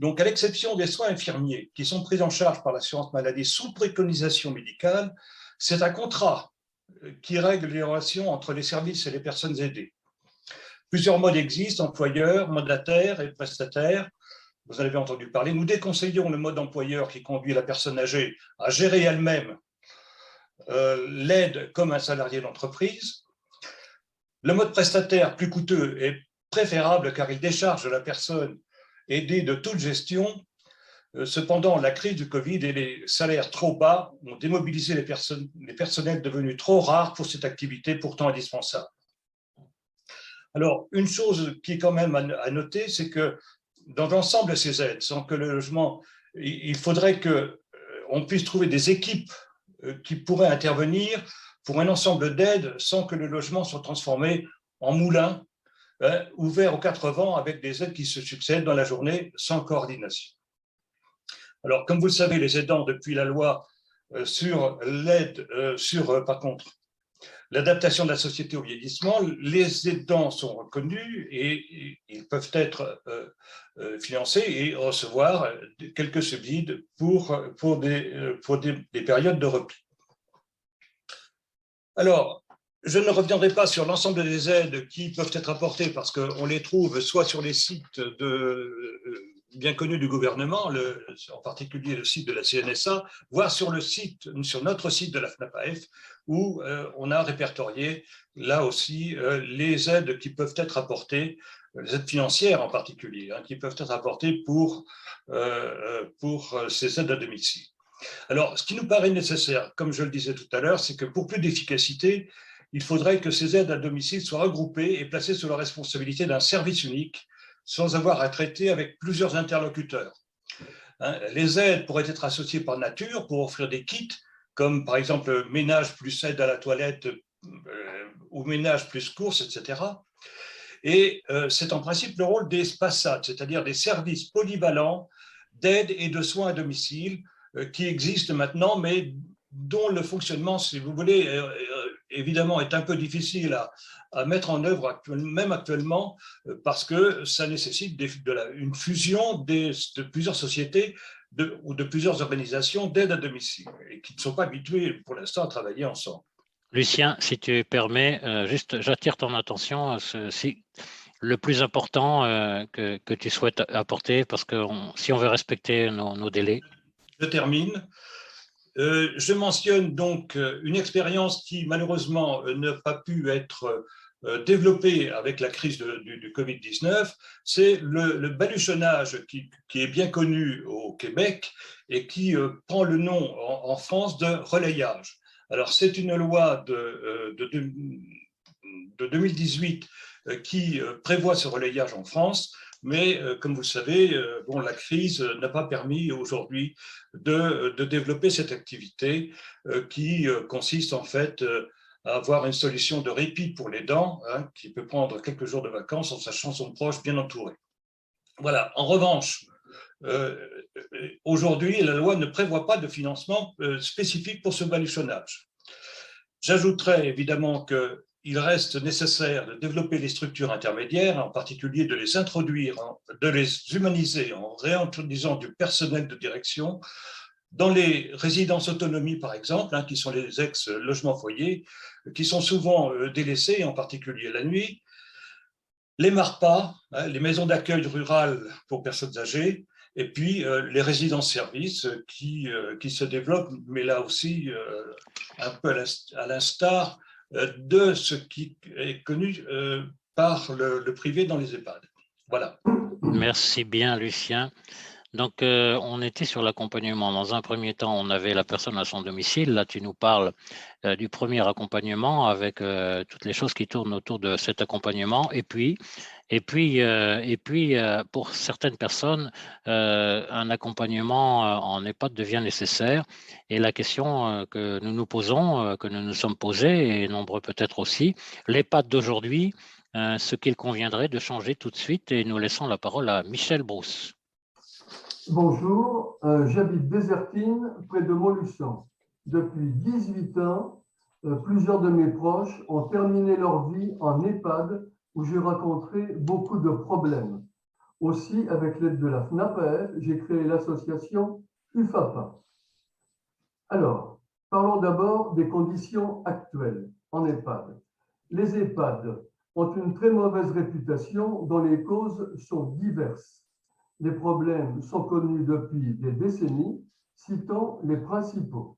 [SPEAKER 7] Donc, à l'exception des soins infirmiers qui sont pris en charge par l'assurance maladie sous préconisation médicale, c'est un contrat qui règle les relations entre les services et les personnes aidées. Plusieurs modes existent, employeurs, mandataires et prestataires. Vous en avez entendu parler. Nous déconseillons le mode employeur qui conduit la personne âgée à gérer elle-même l'aide comme un salarié d'entreprise. Le mode prestataire, plus coûteux, est préférable car il décharge la personne aidée de toute gestion. Cependant, la crise du Covid et les salaires trop bas ont démobilisé les personnels devenus trop rares pour cette activité pourtant indispensable. Alors, une chose qui est quand même à noter, c'est que dans l'ensemble de ces aides, sans que le logement, il faudrait qu'on puisse trouver des équipes qui pourraient intervenir pour un ensemble d'aides sans que le logement soit transformé en moulin ouvert aux quatre vents avec des aides qui se succèdent dans la journée sans coordination. Alors, comme vous le savez, les aidants, depuis la loi sur l'aide, par contre, l'adaptation de la société au vieillissement, les aidants sont reconnus et ils peuvent être financés et recevoir quelques subsides pour des périodes de repli. Alors, je ne reviendrai pas sur l'ensemble des aides qui peuvent être apportées parce qu'on les trouve soit sur les sites bien connu du gouvernement, en particulier le site de la CNSA, voire sur notre site de la FNAPAF, où on a répertorié là aussi les aides qui peuvent être apportées, les aides financières en particulier, qui peuvent être apportées pour ces aides à domicile. Alors, ce qui nous paraît nécessaire, comme je le disais tout à l'heure, c'est que pour plus d'efficacité, il faudrait que ces aides à domicile soient regroupées et placées sous la responsabilité d'un service unique, sans avoir à traiter avec plusieurs interlocuteurs. Les aides pourraient être associées par nature pour offrir des kits, comme par exemple ménage plus aide à la toilette ou ménage plus courses, etc. Et c'est en principe le rôle des SPASAD, c'est-à-dire des services polyvalents d'aide et de soins à domicile qui existent maintenant, mais dont le fonctionnement, si vous voulez, évidemment est un peu difficile à mettre en œuvre, même actuellement, parce que ça nécessite une fusion de plusieurs sociétés ou de plusieurs organisations d'aide à domicile, et qui ne sont pas habituées pour l'instant à travailler ensemble.
[SPEAKER 2] Lucien, si tu permets, juste j'attire ton attention à le plus important que tu souhaites apporter, parce que si on veut respecter nos délais.
[SPEAKER 7] Je termine. Je mentionne donc une expérience qui malheureusement n'a pas pu être développée avec la crise du Covid-19, c'est le baluchonnage qui est bien connu au Québec et qui prend le nom en France de relayage. Alors c'est une loi de 2018 qui prévoit ce relayage en France, mais comme vous le savez, la crise n'a pas permis aujourd'hui de développer cette activité qui consiste en fait à avoir une solution de répit pour les dents, qui peut prendre quelques jours de vacances en sachant son proche bien entouré. Voilà. En revanche, aujourd'hui, la loi ne prévoit pas de financement spécifique pour ce baluchonnage. J'ajouterais évidemment qu'il reste nécessaire de développer les structures intermédiaires, en particulier de les introduire, de les humaniser en réintroduisant du personnel de direction dans les résidences autonomie, par exemple, qui sont les ex-logements foyers, qui sont souvent délaissés, en particulier la nuit, les MARPA, les maisons d'accueil rurales pour personnes âgées, et puis les résidences-services qui se développent, mais là aussi un peu à l'instar de ce qui est connu par le privé dans les EHPAD. Voilà.
[SPEAKER 2] Merci bien, Lucien. Donc, on était sur l'accompagnement. Dans un premier temps, on avait la personne à son domicile. Là, tu nous parles du premier accompagnement avec toutes les choses qui tournent autour de cet accompagnement. Et puis pour certaines personnes, un accompagnement en EHPAD devient nécessaire. Et la question que nous nous posons, que nous nous sommes posés, et nombreux peut-être aussi, l'EHPAD d'aujourd'hui, ce qu'il conviendrait de changer tout de suite. Et nous laissons la parole à Michel Brousse.
[SPEAKER 8] Bonjour, j'habite Désertine, près de Montluçon. Depuis 18 ans, plusieurs de mes proches ont terminé leur vie en EHPAD où j'ai rencontré beaucoup de problèmes. Aussi, avec l'aide de la FNAPAF, j'ai créé l'association UFAPA. Alors, parlons d'abord des conditions actuelles en EHPAD. Les EHPAD ont une très mauvaise réputation dont les causes sont diverses. Les problèmes sont connus depuis des décennies, citons les principaux.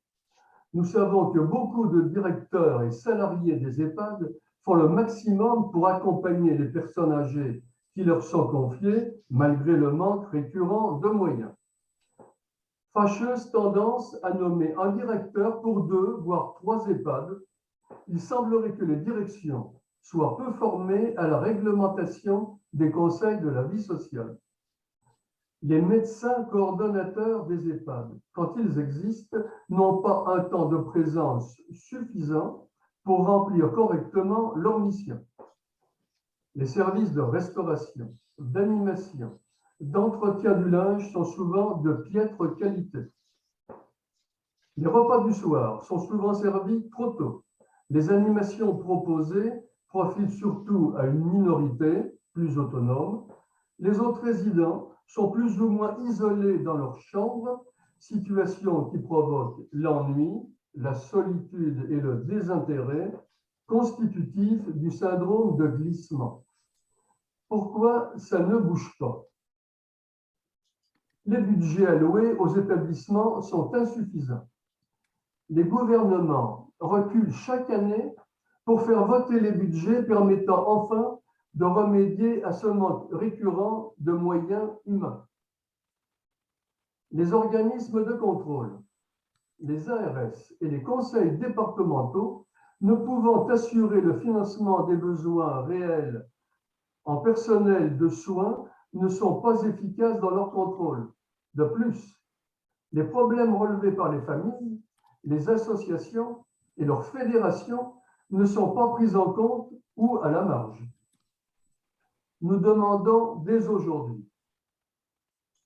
[SPEAKER 8] Nous savons que beaucoup de directeurs et salariés des EHPAD font le maximum pour accompagner les personnes âgées qui leur sont confiées, malgré le manque récurrent de moyens. Fâcheuse tendance à nommer un directeur pour 2, voire 3 EHPAD, il semblerait que les directions soient peu formées à la réglementation des conseils de la vie sociale. Les médecins coordonnateurs des EHPAD, quand ils existent, n'ont pas un temps de présence suffisant pour remplir correctement leur mission. Les services de restauration, d'animation, d'entretien du linge sont souvent de piètre qualité. Les repas du soir sont souvent servis trop tôt. Les animations proposées profitent surtout à une minorité plus autonome. Les autres résidents sont plus ou moins isolés dans leur chambre, situation qui provoque l'ennui, la solitude et le désintérêt, constitutifs du syndrome de glissement. Pourquoi ça ne bouge pas? les budgets alloués aux établissements sont insuffisants. Les gouvernements reculent chaque année pour faire voter les budgets permettant enfin de remédier à ce manque récurrent de moyens humains. Les organismes de contrôle, les ARS et les conseils départementaux, ne pouvant assurer le financement des besoins réels en personnel de soins, ne sont pas efficaces dans leur contrôle. De plus, les problèmes relevés par les familles, les associations et leurs fédérations ne sont pas pris en compte ou à la marge. Nous demandons dès aujourd'hui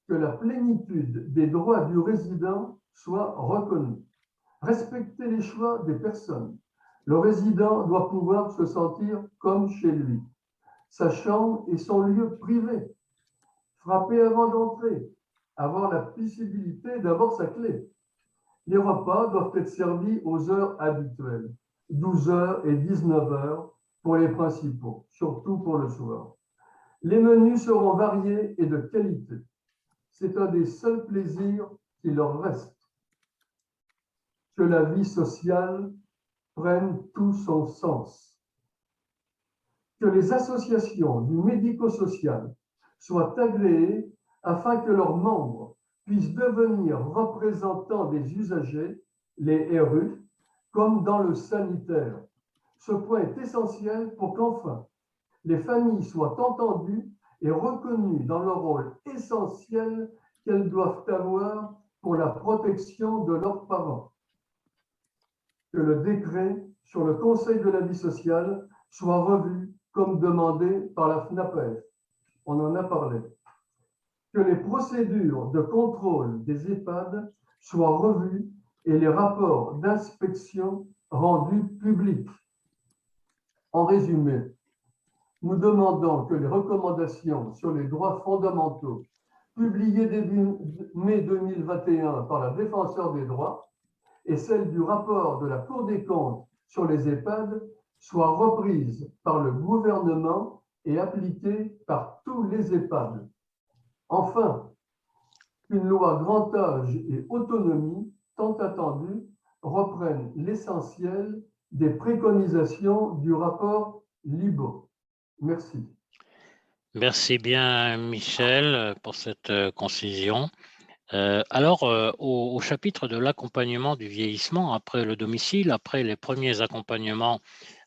[SPEAKER 8] que la plénitude des droits du résident soit reconnue. Respecter les choix des personnes. Le résident doit pouvoir se sentir comme chez lui. Sa chambre et son lieu privé. Frapper avant d'entrer. Avoir la possibilité d'avoir sa clé. Les repas doivent être servis aux heures habituelles, 12h et 19h pour les principaux, surtout pour le soir. Les menus seront variés et de qualité. C'est un des seuls plaisirs qui leur reste. Que la vie sociale prenne tout son sens. Que les associations du médico-social soient agréées afin que leurs membres puissent devenir représentants des usagers, les RU, comme dans le sanitaire. Ce point est essentiel pour qu'enfin les familles soient entendues et reconnues dans le rôle essentiel qu'elles doivent avoir pour la protection de leurs parents. Que le décret sur le Conseil de la vie sociale soit revu comme demandé par la FNAPEF. On en a parlé. Que les procédures de contrôle des EHPAD soient revues et les rapports d'inspection rendus publics. En résumé, nous demandons que les recommandations sur les droits fondamentaux publiées début mai 2021 par la Défenseure des droits et celles du rapport de la Cour des comptes sur les EHPAD soient reprises par le gouvernement et appliquées par tous les EHPAD. Enfin, qu'une loi grand âge et autonomie, tant attendue, reprenne l'essentiel des préconisations du rapport Libaud. Merci.
[SPEAKER 2] Merci bien, Michel, pour cette concision. Alors, au chapitre de l'accompagnement du vieillissement après le domicile, après les premiers accompagnements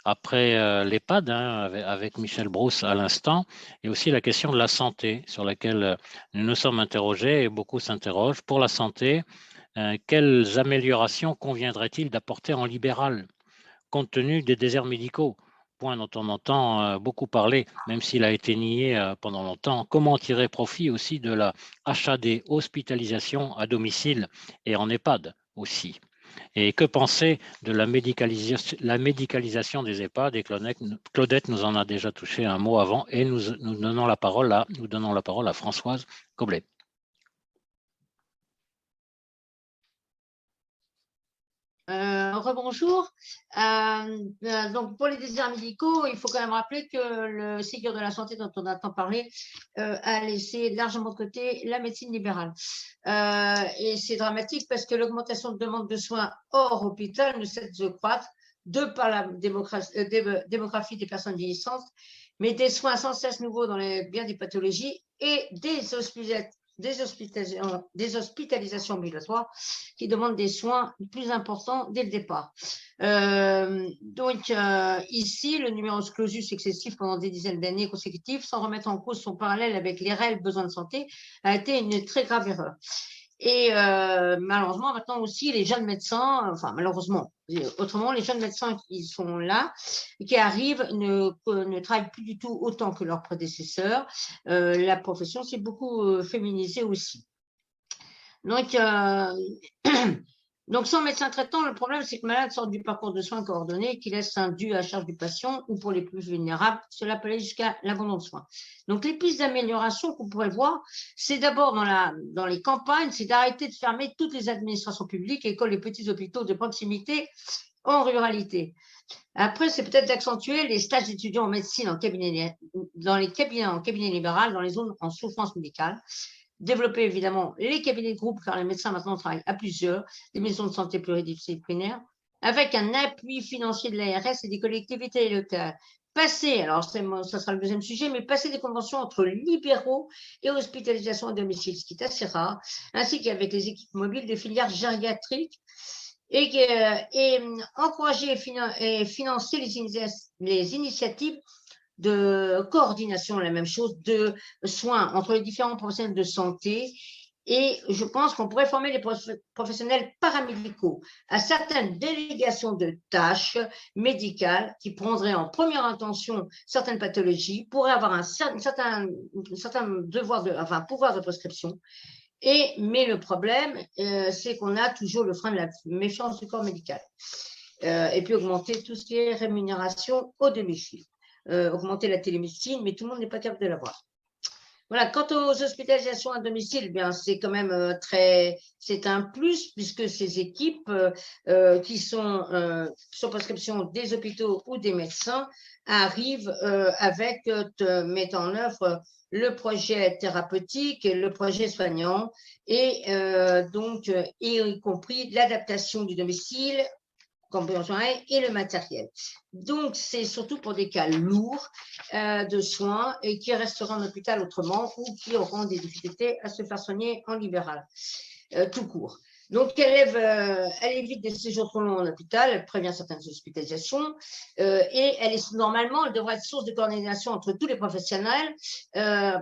[SPEAKER 2] après l'EHPAD, avec Michel Brousse à l'instant, et aussi la question de la santé sur laquelle nous nous sommes interrogés et beaucoup s'interrogent. Pour la santé, quelles améliorations conviendrait-il d'apporter en libéral, compte tenu des déserts médicaux? Point dont on entend beaucoup parler, même s'il a été nié pendant longtemps. Comment tirer profit aussi de la HAD, hospitalisation à domicile et en EHPAD aussi? Et que penser de la médicalisation des EHPAD? Et Claudette nous en a déjà touché un mot avant, et nous donnons la parole à Françoise Coblet.
[SPEAKER 6] Rebonjour. Donc pour les déserts médicaux, il faut quand même rappeler que le Ségur de la santé dont on a tant parlé a laissé largement de côté la médecine libérale. Et c'est dramatique parce que l'augmentation de demande de soins hors hôpital ne cesse de croître de par la démographie des personnes vieillissantes, mais des soins sans cesse nouveaux dans bien des pathologies et des hospitalisations obligatoires qui demandent des soins plus importants dès le départ. Ici, le numerus clausus excessif pendant des dizaines d'années consécutives, sans remettre en cause son parallèle avec les réels besoins de santé, a été une très grave erreur. Et malheureusement, maintenant aussi, les jeunes médecins, enfin malheureusement, autrement, les jeunes médecins qui sont là, qui arrivent, ne travaillent plus du tout autant que leurs prédécesseurs. La profession s'est beaucoup féminisée aussi. Donc, sans médecin traitant, le problème, c'est que le malade sort du parcours de soins coordonné qui laisse un dû à charge du patient, ou pour les plus vulnérables, cela peut aller jusqu'à l'abandon de soins. Donc, les pistes d'amélioration qu'on pourrait voir, c'est d'abord dans les campagnes, c'est d'arrêter de fermer toutes les administrations publiques, écoles et petits hôpitaux de proximité en ruralité. Après, c'est peut-être d'accentuer les stages d'étudiants en médecine dans les cabinets en cabinet libéral, dans les zones en souffrance médicale, développer évidemment les cabinets de groupe, car les médecins maintenant travaillent à plusieurs, les maisons de santé pluridisciplinaires, avec un appui financier de l'ARS et des collectivités locales. Passer, alors ça sera le deuxième sujet, mais passer des conventions entre libéraux et hospitalisation à domicile, ce qui est assez rare, ainsi qu'avec les équipes mobiles des filières gériatriques, et encourager et financer les initiatives de coordination, la même chose, de soins entre les différents professionnels de santé. Et je pense qu'on pourrait former les professionnels paramédicaux à certaines délégations de tâches médicales qui prendraient en première intention certaines pathologies, pourraient avoir un certain pouvoir de prescription. Mais le problème, c'est qu'on a toujours le frein de la méfiance du corps médical. Et puis augmenter tout ce qui est rémunération au domicile. Augmenter la télémédecine, mais tout le monde n'est pas capable de l'avoir. Voilà, quant aux hospitalisations à domicile, bien c'est quand même c'est un plus puisque ces équipes qui sont sur prescription des hôpitaux ou des médecins arrivent mettent en œuvre le projet thérapeutique, le projet soignant et y compris l'adaptation du domicile et le matériel. Donc, c'est surtout pour des cas lourds de soins et qui resteront en hôpital autrement ou qui auront des difficultés à se faire soigner en libéral, tout court. Donc, elle évite des séjours trop longs en hôpital, elle prévient certaines hospitalisations et elle devrait être source de coordination entre tous les professionnels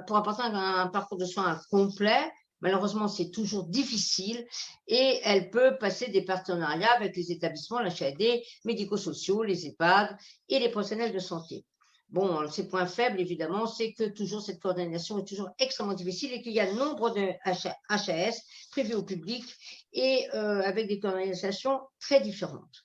[SPEAKER 6] pour apporter un parcours de soins complet. Malheureusement, c'est toujours difficile et elle peut passer des partenariats avec les établissements, la HAD, médico-sociaux, les EHPAD et les professionnels de santé. Bon, ses points faibles, évidemment, c'est que toujours cette coordination est toujours extrêmement difficile et qu'il y a nombre de HAS privés ou publics et avec des coordinations très différentes.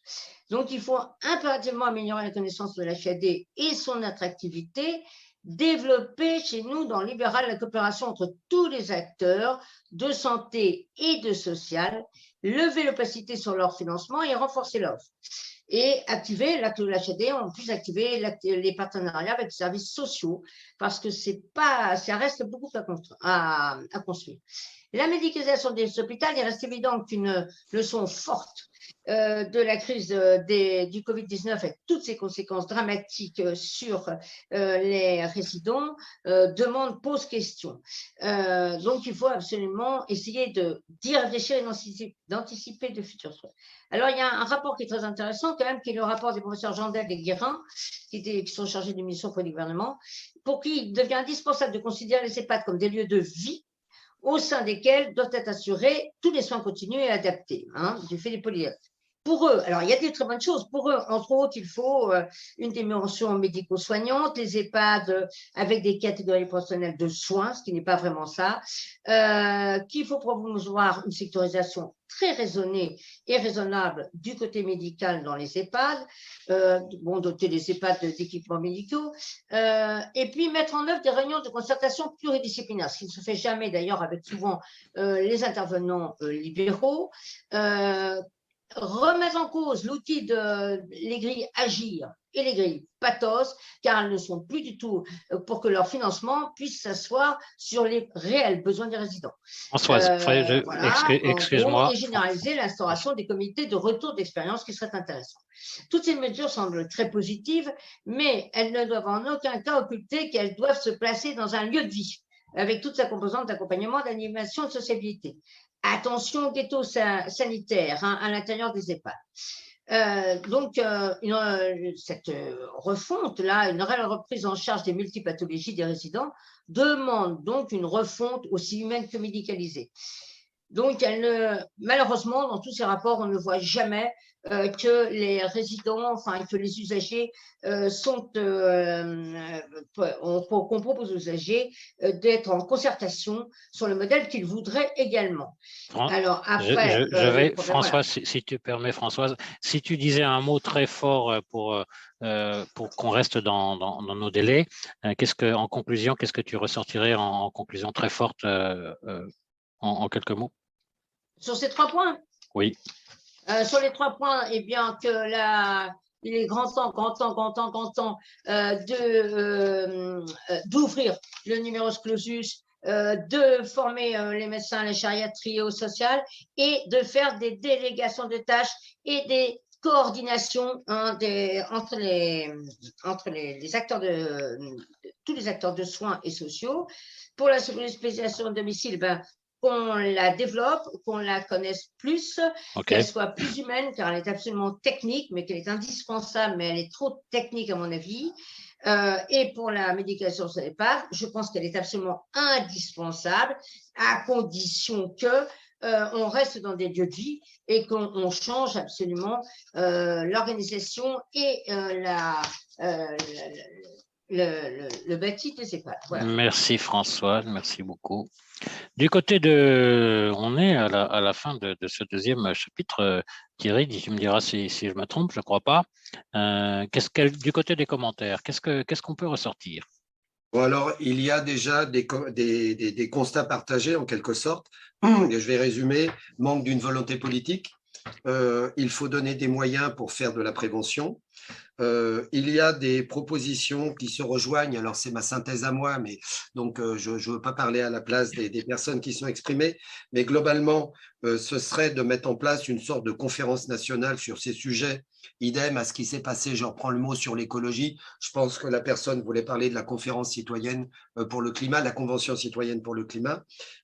[SPEAKER 6] Donc, il faut impérativement améliorer la connaissance de la HAD et son attractivité, développer chez nous dans le libéral la coopération entre tous les acteurs de santé et de social, lever l'opacité sur leur financement et renforcer l'offre. Et activer, l'HAD, on puisse activer les partenariats avec les services sociaux parce que ça reste beaucoup à construire. La médicalisation des hôpitaux, il reste évident qu'une leçon forte de la crise du Covid-19 et toutes ses conséquences dramatiques sur les résidents pose question. Donc, il faut absolument essayer d'y réfléchir et d'anticiper de futurs soins. Alors, il y a un rapport qui est très intéressant quand même, qui est le rapport des professeurs Jandel et Guérin, qui sont chargés d'une mission pour le gouvernement, pour qui il devient indispensable de considérer les EHPAD comme des lieux de vie au sein desquels doivent être assurés tous les soins continus et adaptés, du fait des polyactes. Pour eux, alors il y a des très bonnes choses. Pour eux, entre autres, il faut une dimension médico-soignante, les EHPAD avec des catégories professionnelles de soins, ce qui n'est pas vraiment ça, qu'il faut promouvoir une sectorisation très raisonnée et raisonnable du côté médical dans les EHPAD, doter les EHPAD d'équipements médicaux, et puis mettre en œuvre des réunions de concertation pluridisciplinaires, ce qui ne se fait jamais d'ailleurs avec souvent les intervenants libéraux, remettre en cause l'outil les grilles Agir et les grilles Pathos, car elles ne sont plus du tout pour que leur financement puisse s'asseoir sur les réels besoins des résidents.
[SPEAKER 2] Françoise, excuse-moi.
[SPEAKER 6] Et généraliser l'instauration des comités de retour d'expérience qui serait intéressant. Toutes ces mesures semblent très positives, mais elles ne doivent en aucun cas occulter qu'elles doivent se placer dans un lieu de vie, avec toute sa composante d'accompagnement, d'animation et de sociabilité. Attention au ghetto sanitaire à l'intérieur des EHPAD. Cette refonte-là, une réelle reprise en charge des multipathologies des résidents, demande donc une refonte aussi humaine que médicalisée. Donc, malheureusement, dans tous ces rapports, on ne voit jamais que les résidents, que les usagers qu'on propose aux usagers d'être en concertation sur le modèle qu'ils voudraient également. Alors après,
[SPEAKER 2] Françoise, voilà. Si tu permets, Françoise, si tu disais un mot très fort pour qu'on reste dans nos délais, en conclusion, qu'est-ce que tu ressortirais en conclusion très forte en quelques mots?
[SPEAKER 6] Sur ces 3 points?
[SPEAKER 2] Oui.
[SPEAKER 6] Sur les 3 points, eh bien il est grand temps d'ouvrir le numerus clausus de former les médecins à la gériatrie et au social et de faire des délégations de tâches et des coordinations entre les acteurs tous les acteurs de soins et sociaux. Pour la spécialisation à domicile, qu'on la développe, qu'on la connaisse plus, qu'elle soit plus humaine, car elle est absolument technique, mais qu'elle est indispensable, mais elle est trop technique à mon avis. Et pour la médication sur l'EHPAD, je pense qu'elle est absolument indispensable, à condition que on reste dans des lieux de vie et qu'on change absolument l'organisation et le bâti des EHPAD. Voilà.
[SPEAKER 2] Merci François, merci beaucoup. Du côté on est à la fin de ce deuxième chapitre. Thierry, tu me diras si je me trompe, je ne crois pas. Du côté des commentaires, qu'est-ce qu'on peut ressortir?
[SPEAKER 4] Bon, alors, il y a déjà des constats partagés en quelque sorte. Je vais résumer. Manque d'une volonté politique. Il faut donner des moyens pour faire de la prévention. Il y a des propositions qui se rejoignent. Alors, c'est ma synthèse à moi, mais donc je ne veux pas parler à la place des personnes qui sont exprimées. Mais globalement, ce serait de mettre en place une sorte de conférence nationale sur ces sujets. Idem à ce qui s'est passé, je reprends le mot sur l'écologie. Je pense que la personne voulait parler de la conférence citoyenne pour le climat, la convention citoyenne pour le climat.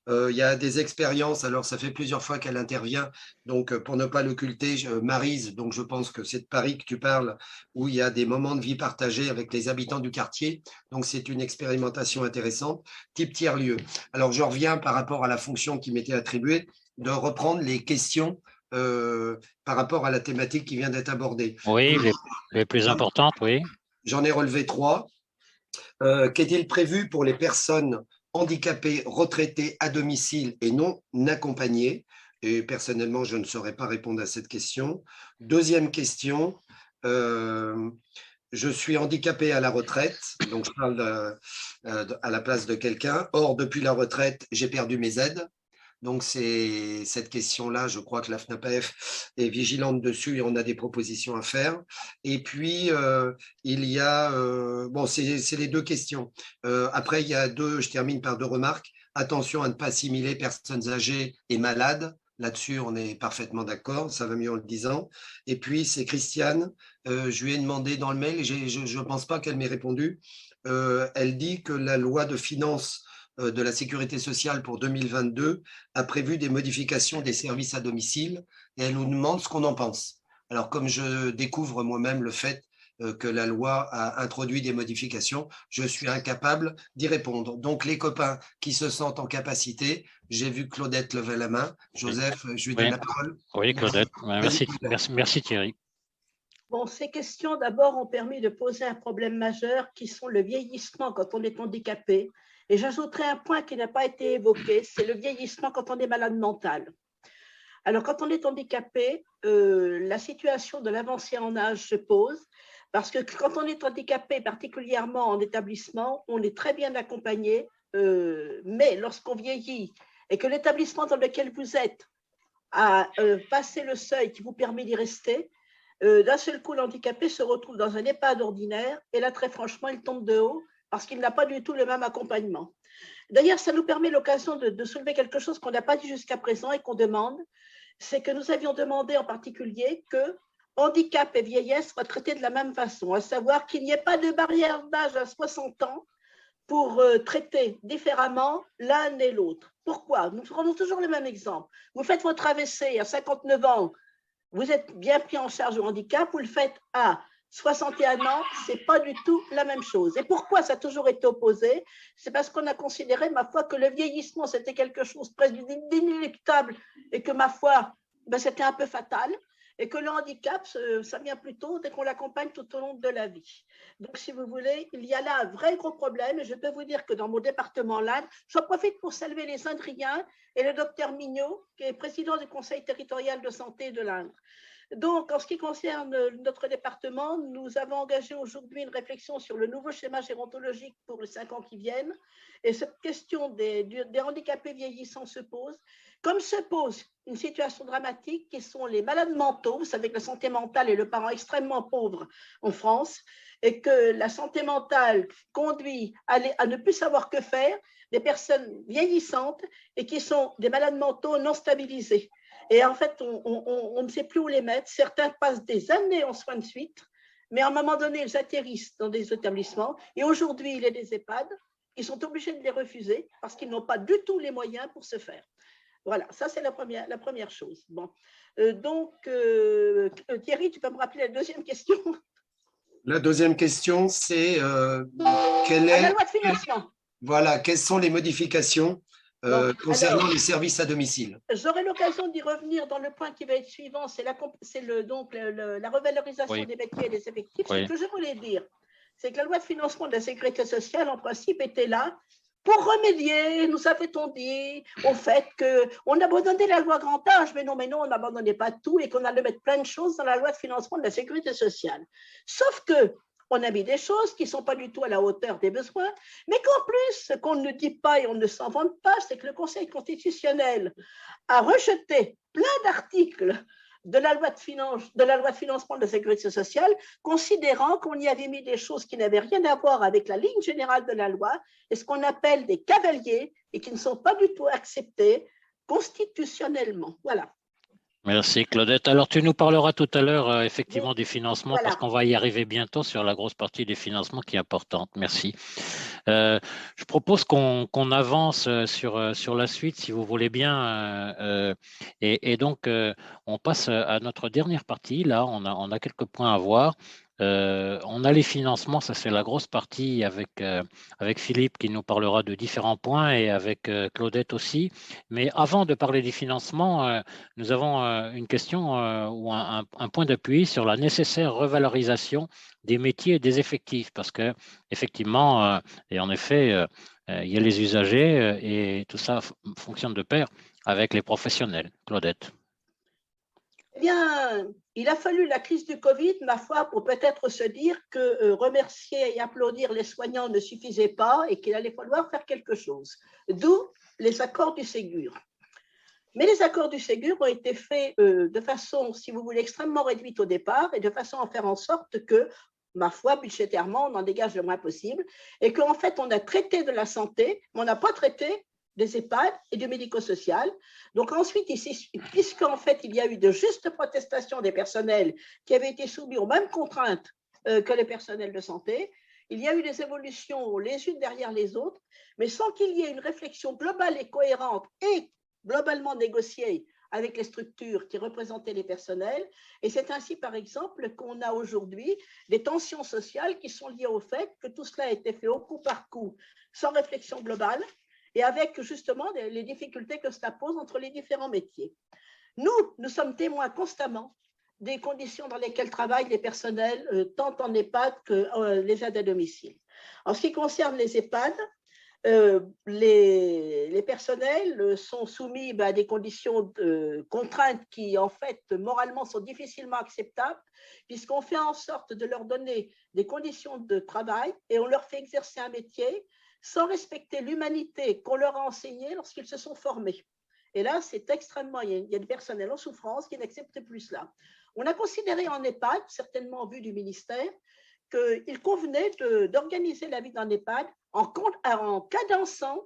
[SPEAKER 4] Il y a des expériences, alors ça fait plusieurs fois qu'elle intervient, donc pour ne pas l'occulter, Maryse, donc je pense que c'est de Paris que tu parles, où il y a des moments de vie partagés avec les habitants du quartier. Donc, c'est une expérimentation intéressante, type tiers-lieu. Alors, je reviens par rapport à la fonction qui m'était attribuée, de reprendre les questions par rapport à la thématique qui vient d'être abordée.
[SPEAKER 2] Oui, les plus importantes, oui.
[SPEAKER 4] J'en ai relevé 3. Qu'est-il prévu pour les personnes handicapées, retraitées à domicile et non accompagnées? Et personnellement, je ne saurais pas répondre à cette question. Deuxième question, je suis handicapé à la retraite, donc je parle à la place de quelqu'un. Or, depuis la retraite, j'ai perdu mes aides. Donc, c'est cette question-là, je crois que la FNAPF est vigilante dessus et on a des propositions à faire. Et puis, il y a… bon, c'est les 2 questions. Après, il y a je termine par 2 remarques. Attention à ne pas assimiler personnes âgées et malades. Là-dessus, on est parfaitement d'accord, ça va mieux en le disant. Et puis, c'est Christiane, je lui ai demandé dans le mail, et je ne pense pas qu'elle m'ait répondu. Elle dit que la loi de finances de la sécurité sociale pour 2022 a prévu des modifications des services à domicile et elle nous demande ce qu'on en pense. Alors, comme je découvre moi-même le fait que la loi a introduit des modifications, je suis incapable d'y répondre. Donc, les copains qui se sentent en capacité, j'ai vu Claudette lever la main. Joseph, je lui donne la parole.
[SPEAKER 2] Oui, Claudette. Merci Thierry.
[SPEAKER 1] Bon, ces questions, d'abord, ont permis de poser un problème majeur qui sont le vieillissement quand on est handicapé. Et j'ajouterai un point qui n'a pas été évoqué, c'est le vieillissement quand on est malade mental. Alors, quand on est handicapé, la situation de l'avancée en âge se pose parce que quand on est handicapé, particulièrement en établissement, on est très bien accompagné, mais lorsqu'on vieillit et que l'établissement dans lequel vous êtes a passé le seuil qui vous permet d'y rester, d'un seul coup, l'handicapé se retrouve dans un EHPAD ordinaire et là, très franchement, il tombe de haut parce qu'il n'a pas du tout le même accompagnement. D'ailleurs, ça nous permet l'occasion de soulever quelque chose qu'on n'a pas dit jusqu'à présent et qu'on demande, c'est que nous avions demandé en particulier que handicap et vieillesse soient traités de la même façon, à savoir qu'il n'y ait pas de barrière d'âge à 60 ans pour traiter différemment l'un et l'autre. Pourquoi? Nous prenons toujours le même exemple. Vous faites votre AVC à 59 ans, vous êtes bien pris en charge au handicap, vous le faites à 61 ans, ce n'est pas du tout la même chose. Et pourquoi ça a toujours été opposé? C'est parce qu'on a considéré, ma foi, que le vieillissement, c'était quelque chose presque d'inéluctable et que, ma foi, c'était un peu fatal. Et que le handicap, ça vient plutôt dès qu'on l'accompagne tout au long de la vie. Donc, si vous voulez, il y a là un vrai gros problème. Et je peux vous dire que dans mon département, l'Indre, j'en profite pour saluer les Indriens et le docteur Mignot, qui est président du Conseil territorial de santé de l'Indre. Donc, en ce qui concerne notre département, nous avons engagé aujourd'hui une réflexion sur le nouveau schéma gérontologique pour les 5 ans qui viennent. Et cette question des handicapés vieillissants se pose, comme se pose une situation dramatique qui sont les malades mentaux. Vous savez que la santé mentale est le parent extrêmement pauvre en France et que la santé mentale conduit à ne plus savoir que faire. des personnes vieillissantes et qui sont des malades mentaux non stabilisés. Et en fait, on ne sait plus où les mettre. Certains passent des années en soins de suite, mais à un moment donné, ils atterrissent dans des établissements. Et aujourd'hui, il y a des EHPAD qui sont obligés de les refuser parce qu'ils n'ont pas du tout les moyens pour se faire. Voilà, ça c'est la première chose. Bon. Thierry, tu peux me rappeler la deuxième question?
[SPEAKER 4] La deuxième question, c'est quelle
[SPEAKER 1] la
[SPEAKER 4] est…
[SPEAKER 1] loi de financement.
[SPEAKER 4] Voilà, quelles sont les modifications concernant les services à domicile?
[SPEAKER 1] J'aurai l'occasion d'y revenir dans le point qui va être suivant, c'est la revalorisation des métiers et des effectifs.
[SPEAKER 2] Oui.
[SPEAKER 1] Ce que je voulais dire, c'est que la loi de financement de la sécurité sociale, en principe, était là pour remédier, nous avait-on dit, au fait qu'on abandonnait la loi grand âge, mais non, on n'abandonnait pas tout et qu'on allait mettre plein de choses dans la loi de financement de la sécurité sociale. Sauf que on a mis des choses qui ne sont pas du tout à la hauteur des besoins, mais qu'en plus, ce qu'on ne dit pas et on ne s'en vante pas, c'est que le Conseil constitutionnel a rejeté plein d'articles de la loi de financement de la sécurité sociale, considérant qu'on y avait mis des choses qui n'avaient rien à voir avec la ligne générale de la loi et ce qu'on appelle des cavaliers et qui ne sont pas du tout acceptés constitutionnellement. Voilà.
[SPEAKER 2] Merci Claudette. Alors tu nous parleras tout à l'heure effectivement des financements,
[SPEAKER 1] voilà,
[SPEAKER 2] parce qu'on va y arriver bientôt sur la grosse partie des financements qui est importante. Merci. Je propose qu'on avance sur la suite, si vous voulez bien. Et donc, on passe à notre dernière partie. Là, on a quelques points à voir. On a les financements, ça c'est la grosse partie avec Philippe qui nous parlera de différents points et avec Claudette aussi. Mais avant de parler des financements, nous avons une question ou un point d'appui sur la nécessaire revalorisation des métiers et des effectifs, parce que effectivement, et en effet, il y a les usagers et tout ça fonctionne de pair avec les professionnels. Claudette.
[SPEAKER 1] Eh bien, il a fallu la crise du Covid, ma foi, pour peut-être se dire que remercier et applaudir les soignants ne suffisait pas et qu'il allait falloir faire quelque chose. D'où les accords du Ségur. Mais les accords du Ségur ont été faits de façon, si vous voulez, extrêmement réduite au départ et de façon à faire en sorte que, ma foi, budgétairement, on en dégage le moins possible et qu'en fait, on a traité de la santé, mais on n'a pas traité des EHPAD et du médico-social. Donc ensuite, puisqu'en fait, il y a eu de justes protestations des personnels qui avaient été soumis aux mêmes contraintes que les personnels de santé, il y a eu des évolutions les unes derrière les autres, mais sans qu'il y ait une réflexion globale et cohérente et globalement négociée avec les structures qui représentaient les personnels. Et c'est ainsi, par exemple, qu'on a aujourd'hui des tensions sociales qui sont liées au fait que tout cela a été fait au coup par coup, sans réflexion globale, et avec justement les difficultés que cela pose entre les différents métiers. Nous sommes témoins constamment des conditions dans lesquelles travaillent les personnels, tant en EHPAD que les aides à domicile. En ce qui concerne les EHPAD, les personnels sont soumis à des conditions de contraintes qui, en fait, moralement, sont difficilement acceptables, puisqu'on fait en sorte de leur donner des conditions de travail et on leur fait exercer un métier sans respecter l'humanité qu'on leur a enseignée lorsqu'ils se sont formés. Et là, c'est extrêmement… Il y a des personnels en souffrance qui n'acceptent plus cela. On a considéré en EHPAD, certainement en vue du ministère, qu'il convenait d'organiser la vie d'un EHPAD en cadençant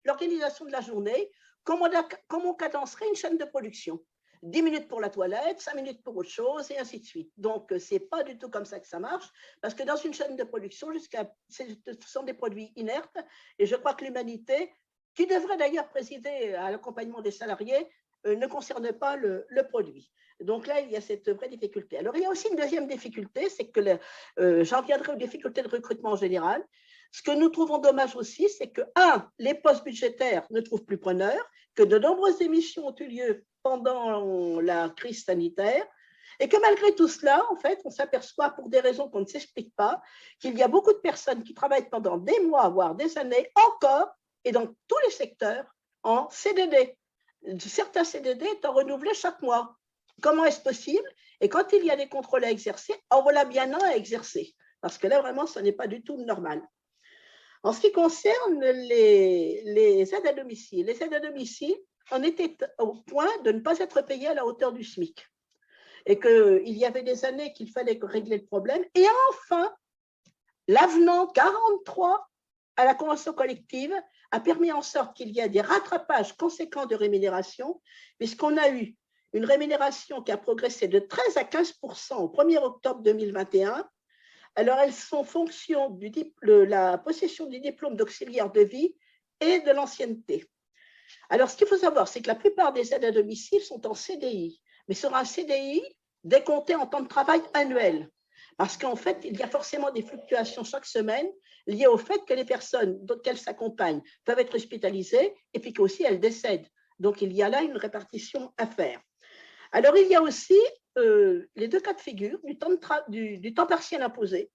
[SPEAKER 1] l'organisation de la journée comme on cadencerait une chaîne de production. 10 minutes pour la toilette, 5 minutes pour autre chose, et ainsi de suite. Donc, ce n'est pas du tout comme ça que ça marche, parce que dans une chaîne de production, ce sont des produits inertes, et je crois que l'humanité, qui devrait d'ailleurs présider à l'accompagnement des salariés, ne concerne pas le produit. Donc là, il y a cette vraie difficulté. Alors, il y a aussi une deuxième difficulté, c'est que j'en viendrai aux difficultés de recrutement en général. Ce que nous trouvons dommage aussi, c'est que, les postes budgétaires ne trouvent plus preneurs, que de nombreuses émissions ont eu lieu pendant la crise sanitaire, et que malgré tout cela, en fait, on s'aperçoit pour des raisons qu'on ne s'explique pas, qu'il y a beaucoup de personnes qui travaillent pendant des mois, voire des années encore, et dans tous les secteurs, en CDD. Certains CDD étant renouvelés chaque mois. Comment est-ce possible? Et quand il y a des contrôles à exercer, en voilà bien un à exercer, parce que là, vraiment, ce n'est pas du tout normal. En ce qui concerne les aides à domicile, on était au point de ne pas être payé à la hauteur du SMIC. Et qu'il y avait des années qu'il fallait régler le problème. Et enfin, l'avenant 43 à la convention collective a permis en sorte qu'il y ait des rattrapages conséquents de rémunération, puisqu'on a eu une rémunération qui a progressé de 13 à 15% au 1er octobre 2021. Alors, elles sont en fonction de la possession du diplôme d'auxiliaire de vie et de l'ancienneté. Alors, ce qu'il faut savoir, c'est que la plupart des aides à domicile sont en CDI, mais sur un CDI décompté en temps de travail annuel. Parce qu'en fait, il y a forcément des fluctuations chaque semaine liées au fait que les personnes auxquelles s'accompagnent peuvent être hospitalisées et puis qu'aussi elles décèdent. Donc, il y a là une répartition à faire. Alors, il y a aussi les deux cas de figure, du temps partiel imposé,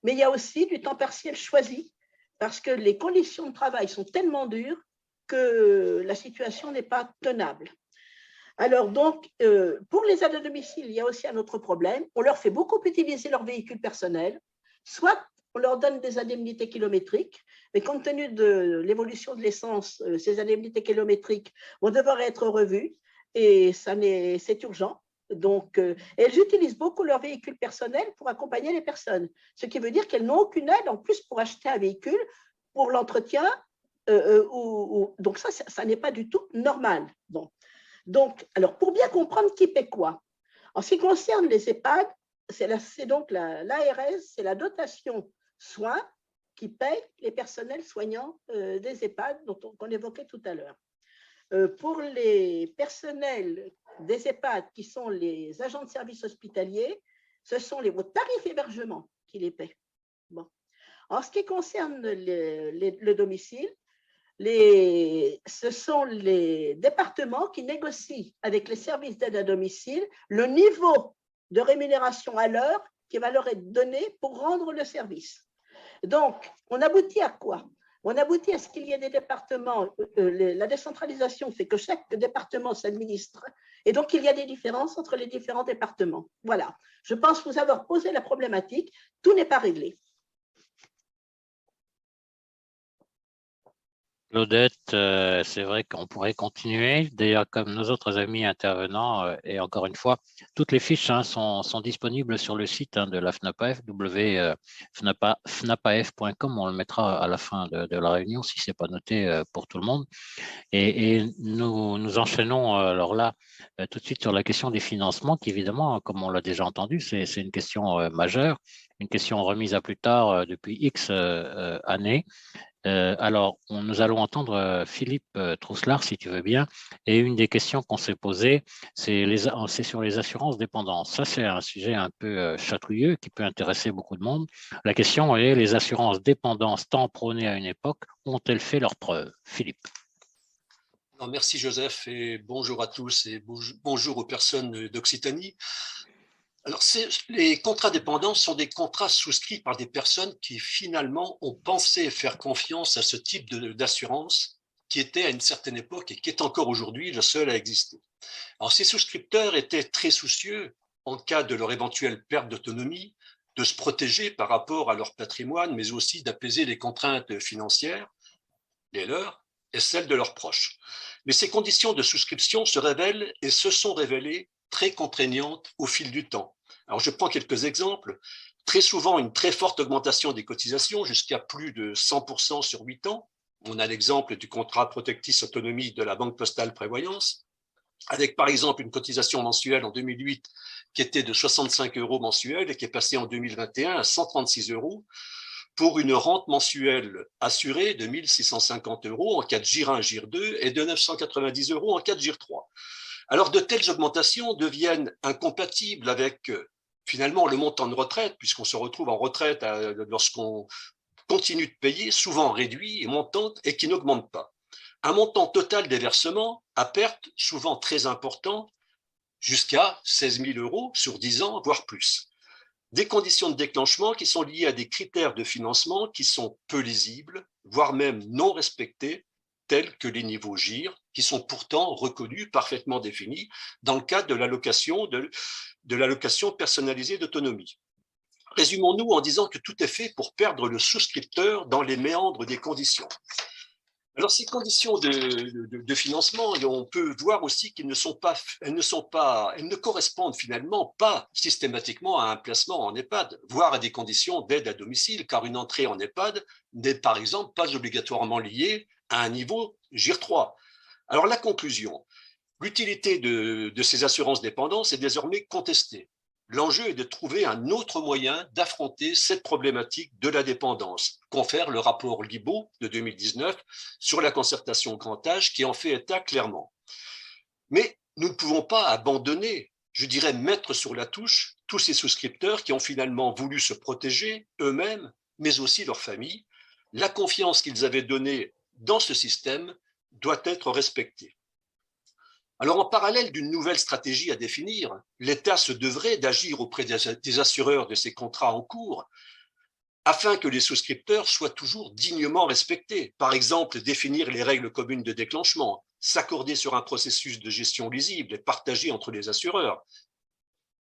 [SPEAKER 1] mais il y a aussi du temps partiel choisi, parce que les conditions de travail sont tellement dures que la situation n'est pas tenable. Alors donc, pour les aides à domicile, il y a aussi un autre problème. On leur fait beaucoup utiliser leur véhicule personnel, soit on leur donne des indemnités kilométriques, mais compte tenu de l'évolution de l'essence, ces indemnités kilométriques vont devoir être revues et c'est urgent. Donc, elles utilisent beaucoup leur véhicule personnel pour accompagner les personnes, ce qui veut dire qu'elles n'ont aucune aide en plus pour acheter un véhicule, pour l'entretien. Donc ça n'est pas du tout normal. Bon. Donc, alors, pour bien comprendre qui paie quoi, en ce qui concerne les EHPAD, c'est donc l'ARS, c'est la dotation soins qui paie les personnels soignants des EHPAD qu'on évoquait tout à l'heure. Pour les personnels des EHPAD qui sont les agents de service hospitalier, ce sont vos tarifs hébergement qui les paient. Bon. En ce qui concerne le domicile, ce sont les départements qui négocient avec les services d'aide à domicile le niveau de rémunération à l'heure qui va leur être donné pour rendre le service. Donc, on aboutit à quoi? On aboutit à ce qu'il y ait des départements, la décentralisation fait que chaque département s'administre, et donc il y a des différences entre les différents départements. Voilà, je pense vous avoir posé la problématique, tout n'est pas réglé.
[SPEAKER 2] Claudette, c'est vrai qu'on pourrait continuer. D'ailleurs, comme nos autres amis intervenants, et encore une fois, toutes les fiches sont disponibles sur le site de la FNAPAF, fnapaf.com. On le mettra à la fin de la réunion si ce n'est pas noté pour tout le monde. Et nous enchaînons alors là tout de suite sur la question des financements, qui évidemment, comme on l'a déjà entendu, c'est une question majeure, une question remise à plus tard depuis X années. Alors, nous allons entendre Philippe Trousselard, si tu veux bien. Et une des questions qu'on s'est posées, c'est sur les assurances dépendance. Ça, c'est un sujet un peu chatouilleux qui peut intéresser beaucoup de monde. La question est, les assurances dépendance tant prônées à une époque, ont-elles fait leurs preuves? Philippe.
[SPEAKER 9] Non, merci Joseph et bonjour à tous et bonjour aux personnes d'Occitanie. Alors, les contrats dépendants sont des contrats souscrits par des personnes qui finalement ont pensé faire confiance à ce type d'assurance qui était à une certaine époque et qui est encore aujourd'hui le seul à exister. Alors, ces souscripteurs étaient très soucieux, en cas de leur éventuelle perte d'autonomie, de se protéger par rapport à leur patrimoine, mais aussi d'apaiser les contraintes financières, les leurs et celles de leurs proches. Mais ces conditions de souscription se révèlent et se sont révélées très contraignantes au fil du temps. Alors, je prends quelques exemples. Très souvent, une très forte augmentation des cotisations, jusqu'à plus de 100% sur 8 ans. On a l'exemple du contrat Protectis Autonomie de la Banque Postale Prévoyance, avec par exemple une cotisation mensuelle en 2008 qui était de 65 € mensuels et qui est passée en 2021 à 136 € pour une rente mensuelle assurée de 1 650 € en cas de GIR 1, GIR 2 et de 990 € en cas de GIR 3. Alors, de telles augmentations deviennent incompatibles avec finalement le montant de retraite, puisqu'on se retrouve en retraite lorsqu'on continue de payer, souvent réduit et montante, et qui n'augmente pas. Un montant total des versements à perte, souvent très important, jusqu'à 16 000 € sur 10 ans, voire plus. Des conditions de déclenchement qui sont liées à des critères de financement qui sont peu lisibles, voire même non respectés, tels que les niveaux GIR, qui sont pourtant reconnus, parfaitement définis, dans le cadre de l'allocation personnalisée d'autonomie. Résumons-nous en disant que tout est fait pour perdre le souscripteur dans les méandres des conditions. Alors, ces conditions de financement, on peut voir aussi qu'elles elles ne correspondent finalement pas systématiquement à un placement en EHPAD, voire à des conditions d'aide à domicile, car une entrée en EHPAD n'est par exemple pas obligatoirement liée à un niveau GIR 3. Alors, la conclusion, l'utilité de ces assurances dépendance est désormais contestée. L'enjeu est de trouver un autre moyen d'affronter cette problématique de la dépendance, confère le rapport Libaud de 2019 sur la concertation grand âge qui en fait état clairement. Mais nous ne pouvons pas abandonner, je dirais mettre sur la touche, tous ces souscripteurs qui ont finalement voulu se protéger eux-mêmes, mais aussi leurs familles. La confiance qu'ils avaient donnée dans ce système doit être respectée. Alors, en parallèle d'une nouvelle stratégie à définir, l'État se devrait d'agir auprès des assureurs de ces contrats en cours afin que les souscripteurs soient toujours dignement respectés. Par exemple, définir les règles communes de déclenchement, s'accorder sur un processus de gestion lisible et partagé entre les assureurs,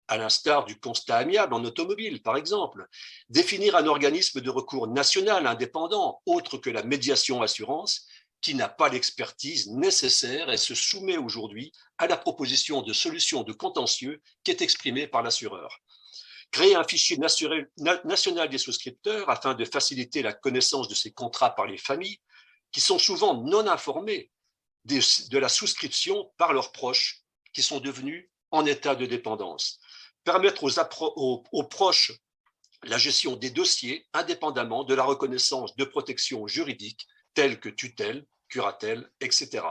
[SPEAKER 9] à l'instar du constat amiable en automobile, par exemple, définir un organisme de recours national indépendant, autre que la médiation assurance, qui n'a pas l'expertise nécessaire et se soumet aujourd'hui à la proposition de solution de contentieux qui est exprimée par l'assureur. Créer un fichier national des souscripteurs afin de faciliter la connaissance de ces contrats par les familles qui sont souvent non informées de la souscription par leurs proches qui sont devenus en état de dépendance. Permettre aux proches la gestion des dossiers indépendamment de la reconnaissance de protection juridique telles que tutelle, curatelle, etc.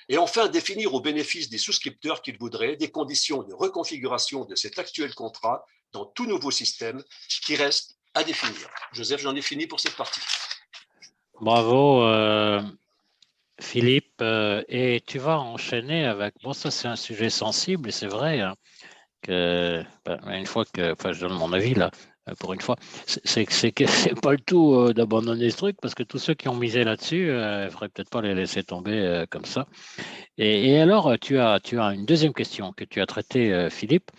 [SPEAKER 9] Et enfin, définir au bénéfice des souscripteurs qu'ils voudraient des conditions de reconfiguration de cet actuel contrat dans tout nouveau système qui reste à définir. Joseph, j'en ai fini pour cette partie.
[SPEAKER 2] Bravo, Philippe. Et tu vas enchaîner avec… Bon, ça, c'est un sujet sensible, et c'est vrai hein, que, une fois que… Enfin, je donne mon avis là. Pour une fois, c'est pas le tout d'abandonner ce truc parce que tous ceux qui ont misé là-dessus, il ne faudrait peut-être pas les laisser tomber comme ça. Et alors, tu as une deuxième question que tu as traitée, Philippe,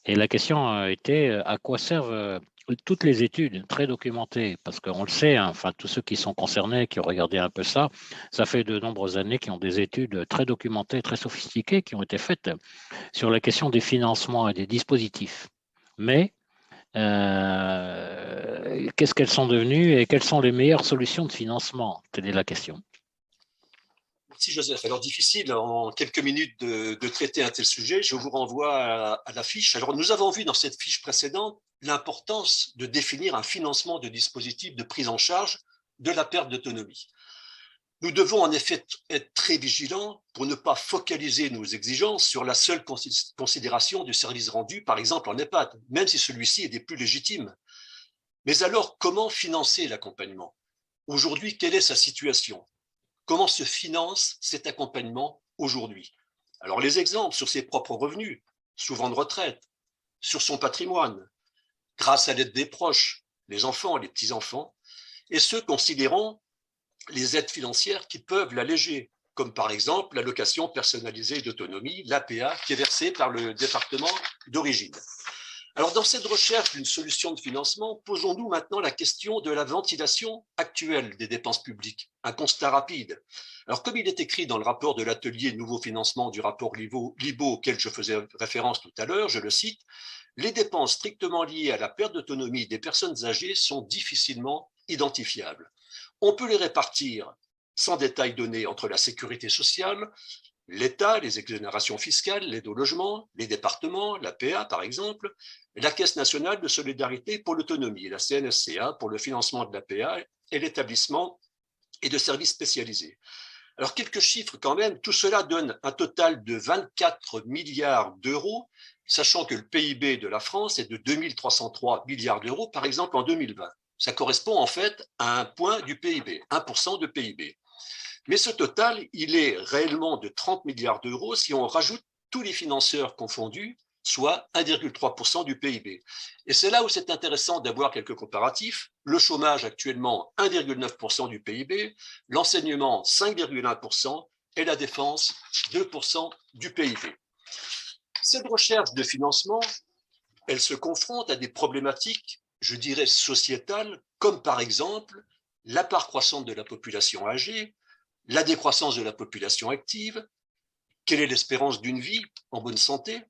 [SPEAKER 2] et la question était à quoi servent toutes les études très documentées, parce qu'on le sait, hein, enfin tous ceux qui sont concernés, qui ont regardé un peu ça, ça fait de nombreuses années qu'ils ont des études très documentées, très sophistiquées, qui ont été faites sur la question des financements et des dispositifs. Mais qu'est-ce qu'elles sont devenues et quelles sont les meilleures solutions de financement? Telle est la question.
[SPEAKER 9] Merci Joseph. Alors difficile en quelques minutes de traiter un tel sujet. Je vous renvoie à la fiche. Alors nous avons vu dans cette fiche précédente l'importance de définir un financement de dispositifs de prise en charge de la perte d'autonomie. Nous devons en effet être très vigilants pour ne pas focaliser nos exigences sur la seule considération du service rendu, par exemple en EHPAD, même si celui-ci est des plus légitimes. Mais alors, comment financer l'accompagnement? Aujourd'hui, quelle est sa situation? Comment se finance cet accompagnement aujourd'hui? Alors, les exemples sur ses propres revenus, souvent de retraite, sur son patrimoine, grâce à l'aide des proches, les enfants, les petits-enfants, et ceux considérant les aides financières qui peuvent l'alléger, comme par exemple l'allocation personnalisée d'autonomie, l'APA, qui est versée par le département d'origine. Alors, dans cette recherche d'une solution de financement, posons-nous maintenant la question de la ventilation actuelle des dépenses publiques. Un constat rapide. Alors, comme il est écrit dans le rapport de l'atelier Nouveau financement du rapport Libaud auquel je faisais référence tout à l'heure, je le cite, les dépenses strictement liées à la perte d'autonomie des personnes âgées sont difficilement identifiables. On peut les répartir sans détail donné entre la sécurité sociale, l'État, les exonérations fiscales, l'aide au logement, les départements, l'APA par exemple, la Caisse nationale de solidarité pour l'autonomie, la CNSCA pour le financement de l'APA et l'établissement et de services spécialisés. Alors quelques chiffres quand même, tout cela donne un total de 24 milliards d'euros, sachant que le PIB de la France est de 2303 milliards d'euros par exemple en 2020. Ça correspond en fait à un point du PIB, 1% de PIB. Mais ce total, il est réellement de 30 milliards d'euros si on rajoute tous les financeurs confondus, soit 1,3% du PIB. Et c'est là où c'est intéressant d'avoir quelques comparatifs. Le chômage actuellement 1,9% du PIB, l'enseignement 5,1% et la défense 2% du PIB. Cette recherche de financement, elle se confronte à des problématiques, je dirais, sociétales, comme par exemple la part croissante de la population âgée, la décroissance de la population active, quelle est l'espérance d'une vie en bonne santé,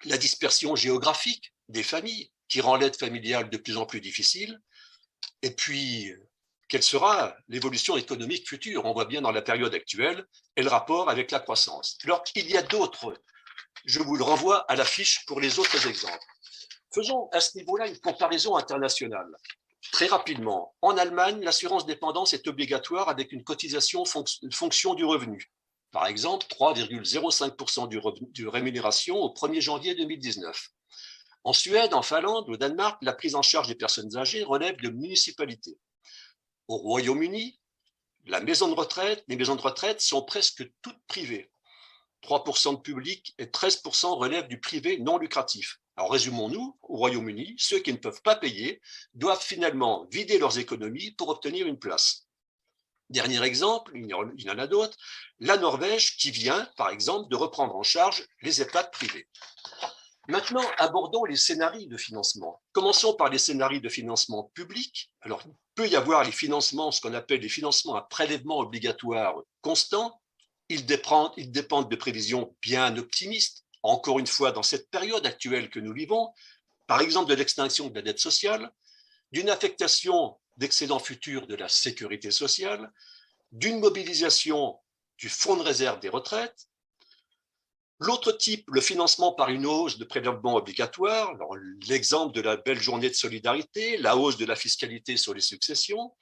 [SPEAKER 9] la dispersion géographique des familles qui rend l'aide familiale de plus en plus difficile, et puis quelle sera l'évolution économique future? On voit bien dans la période actuelle et le rapport avec la croissance. Alors, il y a d'autres, je vous le renvoie à la fiche pour les autres exemples. Faisons à ce niveau-là une comparaison internationale. Très rapidement, en Allemagne, l'assurance dépendance est obligatoire avec une cotisation fonction du revenu. Par exemple, 3,05% de rémunération au 1er janvier 2019. En Suède, en Finlande, au Danemark, la prise en charge des personnes âgées relève de municipalités. Au Royaume-Uni, les maisons de retraite sont presque toutes privées. 3% de public et 13% relèvent du privé non lucratif. Alors résumons-nous, au Royaume-Uni, ceux qui ne peuvent pas payer doivent finalement vider leurs économies pour obtenir une place. Dernier exemple, il y en a d'autres, la Norvège qui vient, par exemple, de reprendre en charge les EHPAD privés. Maintenant, abordons les scénarios de financement. Commençons par les scénarios de financement public. Alors, il peut y avoir les financements, ce qu'on appelle les financements à prélèvement obligatoire constant. Ils dépendent de prévisions bien optimistes, encore une fois dans cette période actuelle que nous vivons, par exemple de l'extinction de la dette sociale, d'une affectation d'excédents futurs de la sécurité sociale, d'une mobilisation du fonds de réserve des retraites. L'autre type, le financement par une hausse de prélèvement obligatoire, l'exemple de la belle journée de solidarité, la hausse de la fiscalité sur les successions,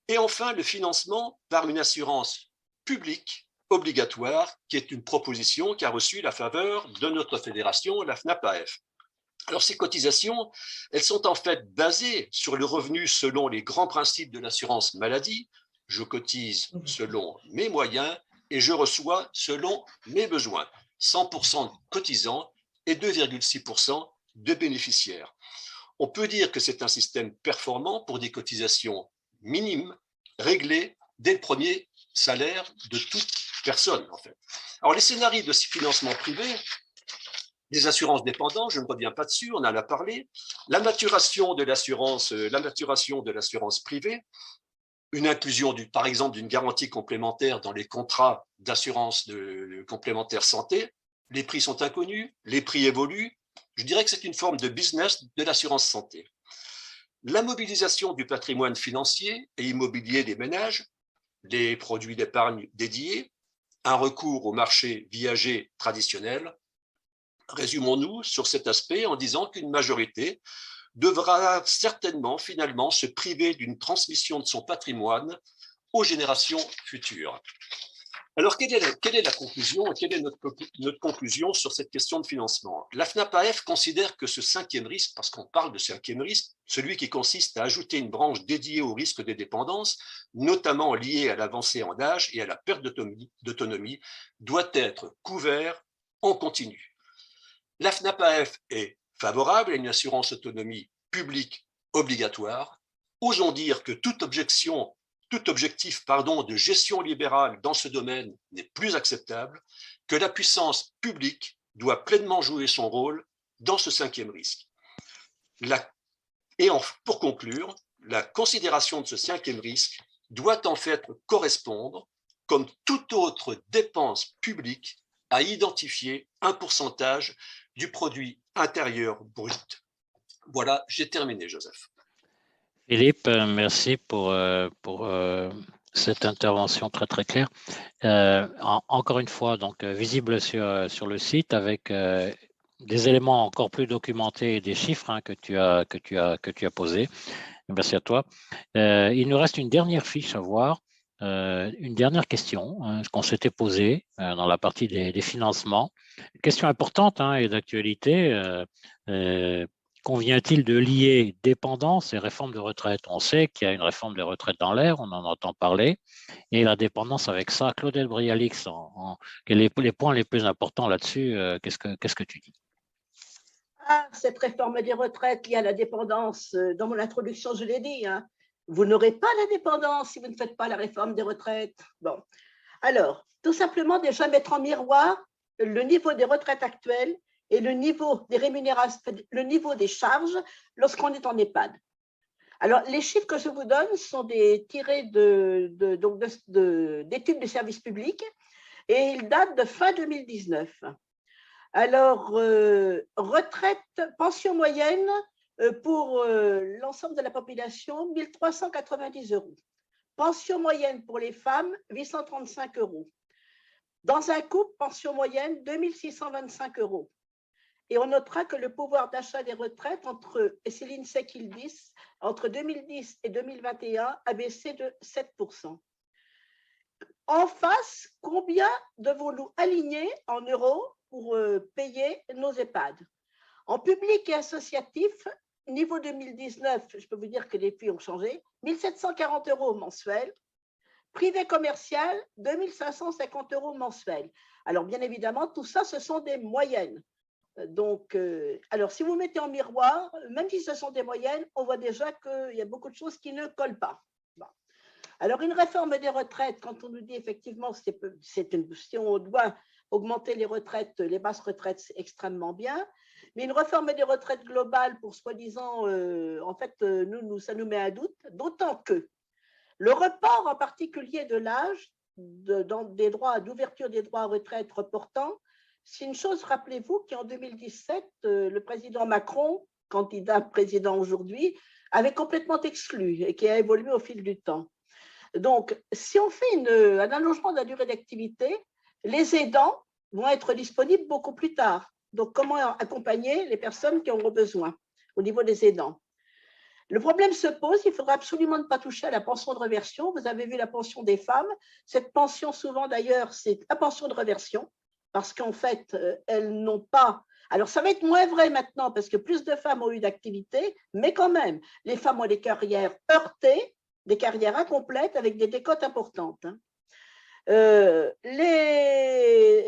[SPEAKER 9] et enfin le financement par une assurance publique obligatoire, qui est une proposition qui a reçu la faveur de notre fédération, la FNAP-AF. Alors ces cotisations, elles sont en fait basées sur le revenu selon les grands principes de l'assurance maladie. Je cotise selon mes moyens et je reçois selon mes besoins. 100% de cotisants et 2,6% de bénéficiaires. On peut dire que c'est un système performant pour des cotisations minimes réglées dès le premier salaire de toute personne, en fait. Alors, les scénarios de financement privé, des assurances dépendantes, je ne reviens pas dessus, on en a parlé, la maturation de l'assurance privée, une inclusion, par exemple, d'une garantie complémentaire dans les contrats d'assurance complémentaire santé. Les prix sont inconnus, les prix évoluent. Je dirais que c'est une forme de business de l'assurance santé. La mobilisation du patrimoine financier et immobilier des ménages, des produits d'épargne dédiés, un recours au marché viager traditionnel. Résumons-nous sur cet aspect en disant qu'une majorité devra certainement, finalement, se priver d'une transmission de son patrimoine aux générations futures. Alors, quelle est la conclusion et quelle est notre conclusion sur cette question de financement? La FNAP-AF considère que ce cinquième risque, parce qu'on parle de cinquième risque, celui qui consiste à ajouter une branche dédiée au risque des dépendances, notamment liée à l'avancée en âge et à la perte d'autonomie, doit être couvert en continu. La FNAP-AF est favorable à une assurance autonomie publique obligatoire. Osons dire que tout objectif de gestion libérale dans ce domaine n'est plus acceptable, que la puissance publique doit pleinement jouer son rôle dans ce cinquième risque. Pour conclure, la considération de ce cinquième risque doit en fait correspondre, comme toute autre dépense publique, à identifier un pourcentage du produit intérieur brut. Voilà, j'ai terminé, Joseph.
[SPEAKER 2] Philippe, merci pour cette intervention très très claire. Encore une fois, donc visible sur le site avec des éléments encore plus documentés et des chiffres que tu as posés. Merci à toi. Il nous reste une dernière fiche à voir, une dernière question qu'on s'était posée dans la partie des financements. Une question importante et d'actualité. Convient-il de lier dépendance et réforme de retraite? On sait qu'il y a une réforme des retraites dans l'air, on en entend parler, et la dépendance avec ça. Claudel Brialix, quels sont les points les plus importants là-dessus? Qu'est-ce que tu dis?
[SPEAKER 1] Cette réforme des retraites liée à la dépendance, dans mon introduction, je l'ai dit, vous n'aurez pas la dépendance si vous ne faites pas la réforme des retraites. Bon, alors, tout simplement déjà mettre en miroir le niveau des retraites actuelles et le niveau des rémunérations, le niveau des charges lorsqu'on est en EHPAD. Alors, les chiffres que je vous donne sont tirés d'études de services publics et ils datent de fin 2019. Alors, retraite, pension moyenne pour l'ensemble de la population, 1 390 €. Pension moyenne pour les femmes, 835 €. Dans un couple, pension moyenne, 2 625 €. Et on notera que le pouvoir d'achat des retraites, et c'est l'INSEE qui le dit, entre 2010 et 2021 a baissé de 7%. En face, combien devons-nous aligner en euros pour payer nos EHPAD? En public et associatif, niveau 2019, je peux vous dire que les prix ont changé, 1 740 € mensuels. Privé commercial, 2 550 € mensuels. Alors, bien évidemment, tout ça, ce sont des moyennes. Donc, alors, si vous mettez en miroir, même si ce sont des moyennes, on voit déjà qu'il y a beaucoup de choses qui ne collent pas. Bon. Alors, une réforme des retraites, quand on nous dit effectivement si on doit augmenter les retraites, les basses retraites, c'est extrêmement bien, mais une réforme des retraites globale pour soi-disant, en fait, ça nous met un doute, d'autant que le report en particulier de l'âge d'ouverture des droits à retraite reportant, c'est une chose, rappelez-vous, qu'en 2017, le président Macron, candidat président aujourd'hui, avait complètement exclu et qui a évolué au fil du temps. Donc, si on fait un allongement de la durée d'activité, les aidants vont être disponibles beaucoup plus tard. Donc, comment accompagner les personnes qui auront besoin au niveau des aidants? Le problème se pose, il faudra absolument ne pas toucher à la pension de réversion. Vous avez vu la pension des femmes. Cette pension, souvent d'ailleurs, c'est la pension de réversion, parce qu'en fait, elles n'ont pas… Alors, ça va être moins vrai maintenant, parce que plus de femmes ont eu d'activité, mais quand même, les femmes ont des carrières heurtées, des carrières incomplètes, avec des décotes importantes.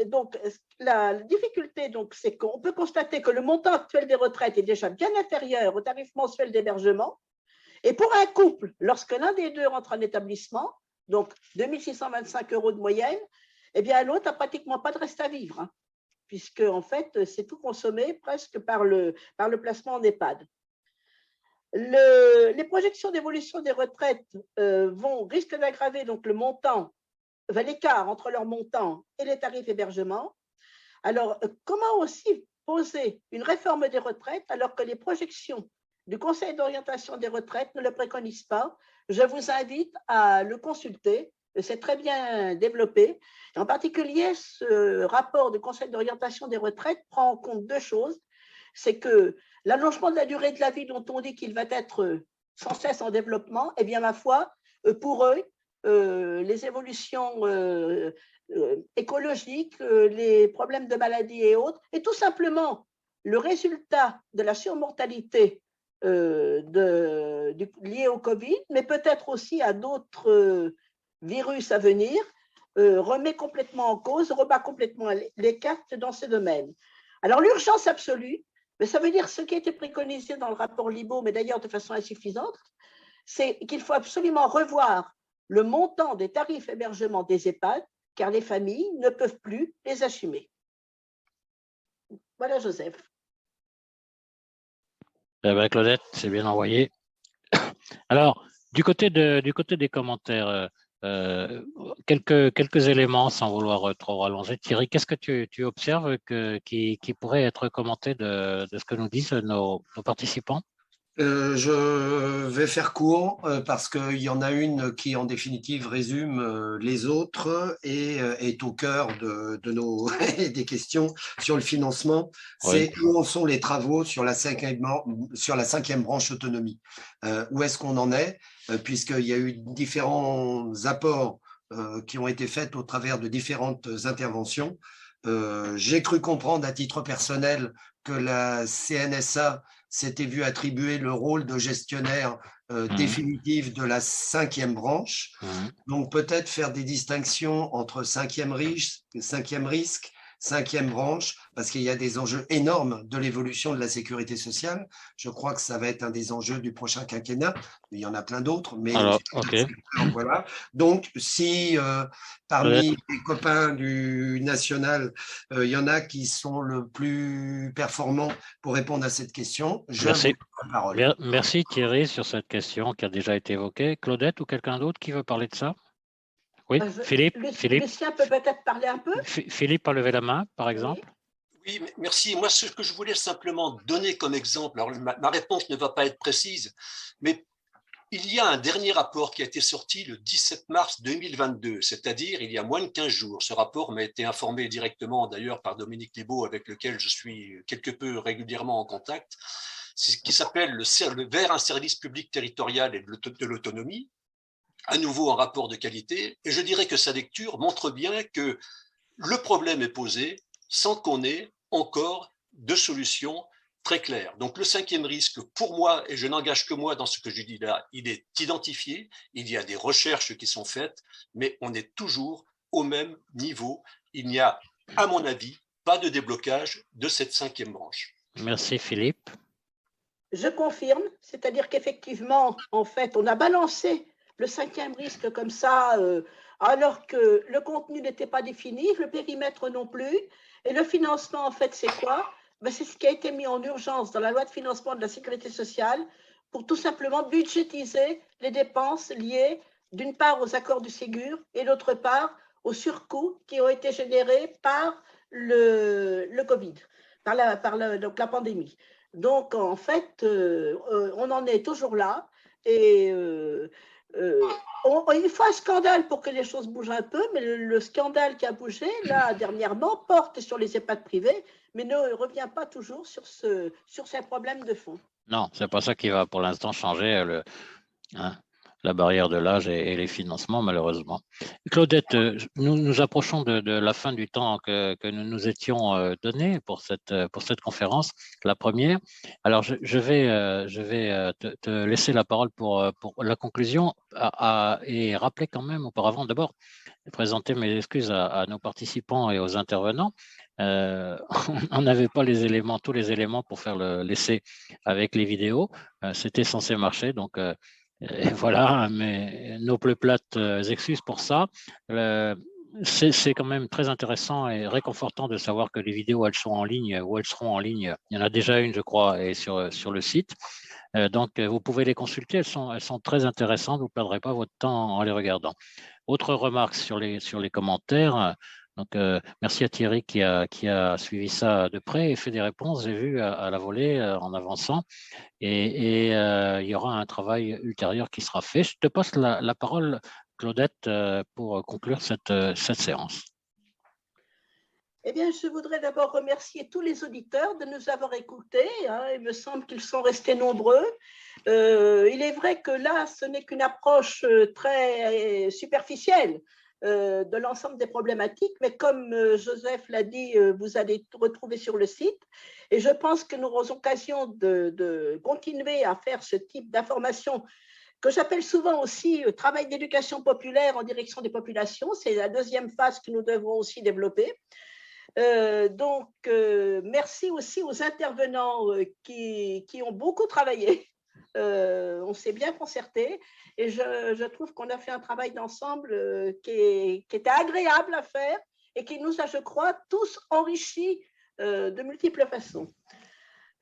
[SPEAKER 1] Donc, la difficulté, c'est qu'on peut constater que le montant actuel des retraites est déjà bien inférieur au tarif mensuel d'hébergement. Et pour un couple, lorsque l'un des deux rentre en établissement, donc 2 625 € de moyenne, eh bien l'autre n'a pratiquement pas de reste à vivre, hein, puisque en fait, c'est tout consommé presque par le placement en EHPAD. Les projections d'évolution des retraites risquent d'aggraver donc le montant, l'écart entre leur montant et les tarifs hébergement. Alors, comment aussi poser une réforme des retraites alors que les projections du Conseil d'orientation des retraites ne le préconisent pas? Je vous invite à le consulter, c'est très bien développé. En particulier, ce rapport du Conseil d'orientation des retraites prend en compte deux choses. C'est que l'allongement de la durée de la vie dont on dit qu'il va être sans cesse en développement, eh bien, ma foi, pour eux, les évolutions écologiques, les problèmes de maladie et autres, et tout simplement le résultat de la surmortalité liée au Covid, mais peut-être aussi à d'autres virus à venir, rebat complètement les cartes dans ce domaine. Alors, l'urgence absolue, mais ça veut dire ce qui a été préconisé dans le rapport Libault, mais d'ailleurs de façon insuffisante, c'est qu'il faut absolument revoir le montant des tarifs hébergement des EHPAD, car les familles ne peuvent plus les assumer. Voilà, Joseph.
[SPEAKER 2] Eh bien, Claudette, c'est bien envoyé. Alors, du côté des commentaires, quelques éléments sans vouloir trop rallonger. Thierry, qu'est-ce que tu observes qui pourrait être commenté de ce que nous disent nos participants?
[SPEAKER 4] Je vais faire court parce qu'il y en a une qui, en définitive, résume les autres et est au cœur des questions sur le financement. C'est où en sont les travaux sur la cinquième branche autonomie. Où est-ce qu'on en est, puisqu'il y a eu différents apports qui ont été faits au travers de différentes interventions. J'ai cru comprendre à titre personnel que la CNSA s'était vu attribuer le rôle de gestionnaire définitif de la cinquième branche. Donc peut-être faire des distinctions entre cinquième risque, cinquième branche, parce qu'il y a des enjeux énormes de l'évolution de la sécurité sociale. Je crois que ça va être un des enjeux du prochain quinquennat. Il y en a plein d'autres, mais
[SPEAKER 2] Alors, ok.
[SPEAKER 4] voilà. Donc, si parmi les copains du national, il y en a qui sont le plus performants pour répondre à cette question, je vous donne la parole.
[SPEAKER 2] Merci Thierry sur cette question qui a déjà été évoquée. Claudette ou quelqu'un d'autre qui veut parler de ça? Oui, Philippe.
[SPEAKER 1] Lucien peut peut-être parler un peu.
[SPEAKER 2] Philippe a levé la main, par exemple.
[SPEAKER 9] Oui, merci. Moi, ce que je voulais simplement donner comme exemple, alors ma réponse ne va pas être précise, mais il y a un dernier rapport qui a été sorti le 17 mars 2022, c'est-à-dire il y a moins de 15 jours. Ce rapport m'a été informé directement d'ailleurs par Dominique Libaud, avec lequel je suis quelque peu régulièrement en contact, qui s'appelle « Vers un service public territorial et de l'autonomie », à nouveau un rapport de qualité, et je dirais que sa lecture montre bien que le problème est posé sans qu'on ait encore de solution très claire. Donc le cinquième risque, pour moi, et je n'engage que moi dans ce que je dis là, il est identifié, il y a des recherches qui sont faites, mais on est toujours au même niveau. Il n'y a, à mon avis, pas de déblocage de cette cinquième branche.
[SPEAKER 2] Merci Philippe.
[SPEAKER 1] Je confirme, c'est-à-dire qu'effectivement, en fait, on a balancé le cinquième risque comme ça, alors que le contenu n'était pas défini, le périmètre non plus, et le financement, en fait, c'est quoi? Ben, c'est ce qui a été mis en urgence dans la loi de financement de la sécurité sociale pour tout simplement budgétiser les dépenses liées d'une part aux accords du Ségur et d'autre part aux surcoûts qui ont été générés par le Covid, donc la pandémie. Donc, en fait, on en est toujours là et il faut un scandale pour que les choses bougent un peu, mais le scandale qui a bougé, là, dernièrement, porte sur les EHPAD privés, mais ne revient pas toujours sur ces problèmes de fond.
[SPEAKER 2] Non, c'est pas ça qui va pour l'instant changer la barrière de l'âge et les financements, malheureusement. Claudette, nous approchons de la fin du temps que nous nous étions donné pour cette conférence, la première. Alors, je vais te laisser la parole pour la conclusion et rappeler quand même auparavant, d'abord, présenter mes excuses à nos participants et aux intervenants. On n'avait pas tous les éléments pour faire l'essai avec les vidéos. C'était censé marcher, donc et voilà, mais nos plus plates excuses pour ça. C'est quand même très intéressant et réconfortant de savoir que les vidéos, elles sont en ligne ou elles seront en ligne. Il y en a déjà une, je crois, et sur le site. Donc, vous pouvez les consulter. Elles sont très intéressantes. Vous ne perdrez pas votre temps en les regardant. Autre remarque sur les commentaires. Donc, merci à Thierry qui a suivi ça de près et fait des réponses, j'ai vu, à la volée en avançant. Et il y aura un travail ultérieur qui sera fait. Je te passe la parole, Claudette, pour conclure cette séance.
[SPEAKER 1] Eh bien, je voudrais d'abord remercier tous les auditeurs de nous avoir écoutés. Il me semble qu'ils sont restés nombreux. Il est vrai que là, ce n'est qu'une approche très superficielle de l'ensemble des problématiques, mais comme Joseph l'a dit, vous allez retrouver sur le site. Et je pense que nous aurons l'occasion de continuer à faire ce type d'information que j'appelle souvent aussi travail d'éducation populaire en direction des populations. C'est la deuxième phase que nous devons aussi développer. Donc, merci aussi aux intervenants qui ont beaucoup travaillé. On s'est bien concerté et je trouve qu'on a fait un travail d'ensemble qui était agréable à faire et qui nous a, je crois, tous enrichis de multiples façons.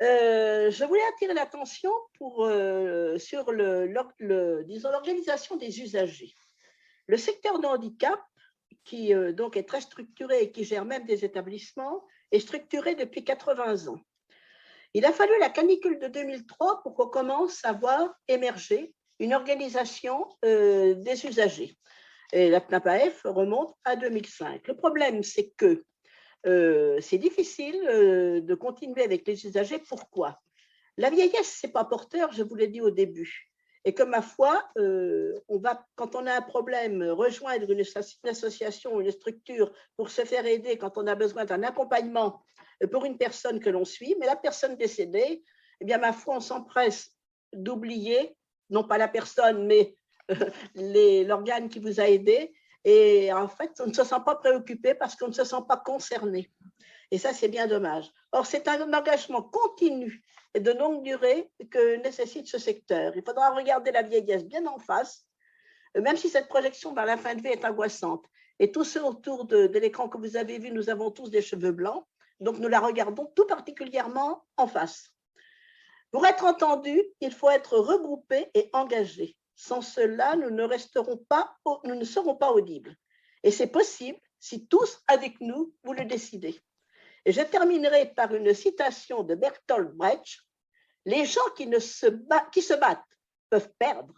[SPEAKER 1] Je voulais attirer l'attention sur l'organisation des usagers. Le secteur de handicap, qui donc est très structuré et qui gère même des établissements, est structuré depuis 80 ans. Il a fallu la canicule de 2003 pour qu'on commence à voir émerger une organisation des usagers. Et la CNAPAF remonte à 2005. Le problème, c'est que c'est difficile de continuer avec les usagers. Pourquoi? La vieillesse, ce n'est pas porteur, je vous l'ai dit au début. Et que ma foi, on va, quand on a un problème, rejoindre une association, une structure pour se faire aider quand on a besoin d'un accompagnement pour une personne que l'on suit. Mais la personne décédée, eh bien, ma foi, on s'empresse d'oublier, non pas la personne, mais l'organe qui vous a aidé. Et en fait, on ne se sent pas préoccupé parce qu'on ne se sent pas concerné. Et ça, c'est bien dommage. Or, c'est un engagement continu et de longue durée que nécessite ce secteur. Il faudra regarder la vieillesse bien en face, même si cette projection vers la fin de vie est angoissante. Et tous ceux autour de l'écran que vous avez vu, nous avons tous des cheveux blancs, donc nous la regardons tout particulièrement en face. Pour être entendu, il faut être regroupé et engagé. Sans cela, nous ne serons pas audibles. Et c'est possible si tous avec nous, vous le décidez. Et je terminerai par une citation de Bertolt Brecht. Les gens qui se battent peuvent perdre.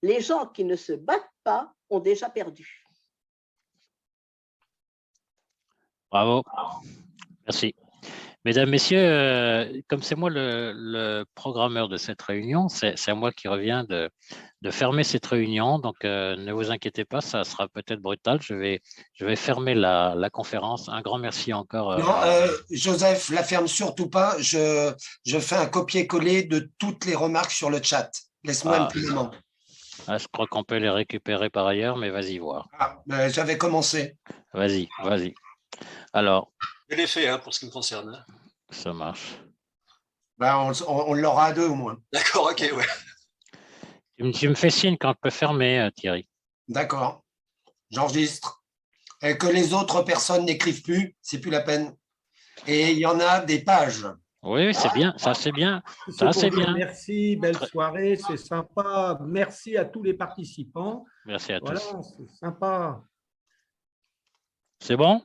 [SPEAKER 1] Les gens qui ne se battent pas ont déjà perdu.
[SPEAKER 2] Bravo. Merci. Mesdames, Messieurs, comme c'est moi le programmeur de cette réunion, c'est à moi qui revient de fermer cette réunion. Donc, ne vous inquiétez pas, ça sera peut-être brutal. Je vais fermer la conférence. Un grand merci encore.
[SPEAKER 4] Non, Joseph, la ferme surtout pas. Je fais un copier-coller de toutes les remarques sur le chat. Laisse-moi un petit moment.
[SPEAKER 2] Je crois qu'on peut les récupérer par ailleurs, mais vas-y voir.
[SPEAKER 4] J'avais commencé.
[SPEAKER 2] Vas-y. Alors.
[SPEAKER 9] Je l'ai fait pour ce qui me concerne. Hein.
[SPEAKER 2] Ça marche.
[SPEAKER 4] On l'aura à deux au moins.
[SPEAKER 9] D'accord, ok, ouais.
[SPEAKER 2] Tu me fais signe quand je peux fermer, Thierry.
[SPEAKER 4] D'accord. J'enregistre. Et que les autres personnes n'écrivent plus, c'est plus la peine. Et il y en a des pages.
[SPEAKER 2] Oui, c'est bien. Ça, c'est bien. Ça, c'est bien.
[SPEAKER 5] Merci, belle soirée, c'est sympa. Merci à tous les participants.
[SPEAKER 2] Merci à tous.
[SPEAKER 5] Voilà, c'est sympa.
[SPEAKER 2] C'est bon?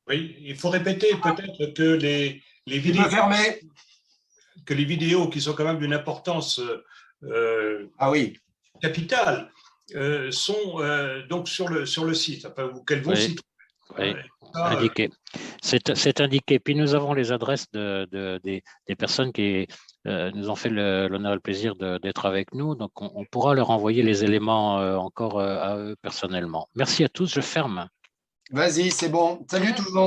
[SPEAKER 7] Oui, il faut répéter peut-être que les vidéos qui sont quand même d'une importance capitale sont donc sur le site, qu'elles vont s'y trouver.
[SPEAKER 2] Oui, indiqué. C'est indiqué. Puis nous avons les adresses des personnes qui nous ont fait l'honneur et le plaisir d'être avec nous. Donc, on pourra leur envoyer les éléments encore à eux personnellement. Merci à tous. Je ferme.
[SPEAKER 4] Vas-y, c'est bon. Salut tout le monde.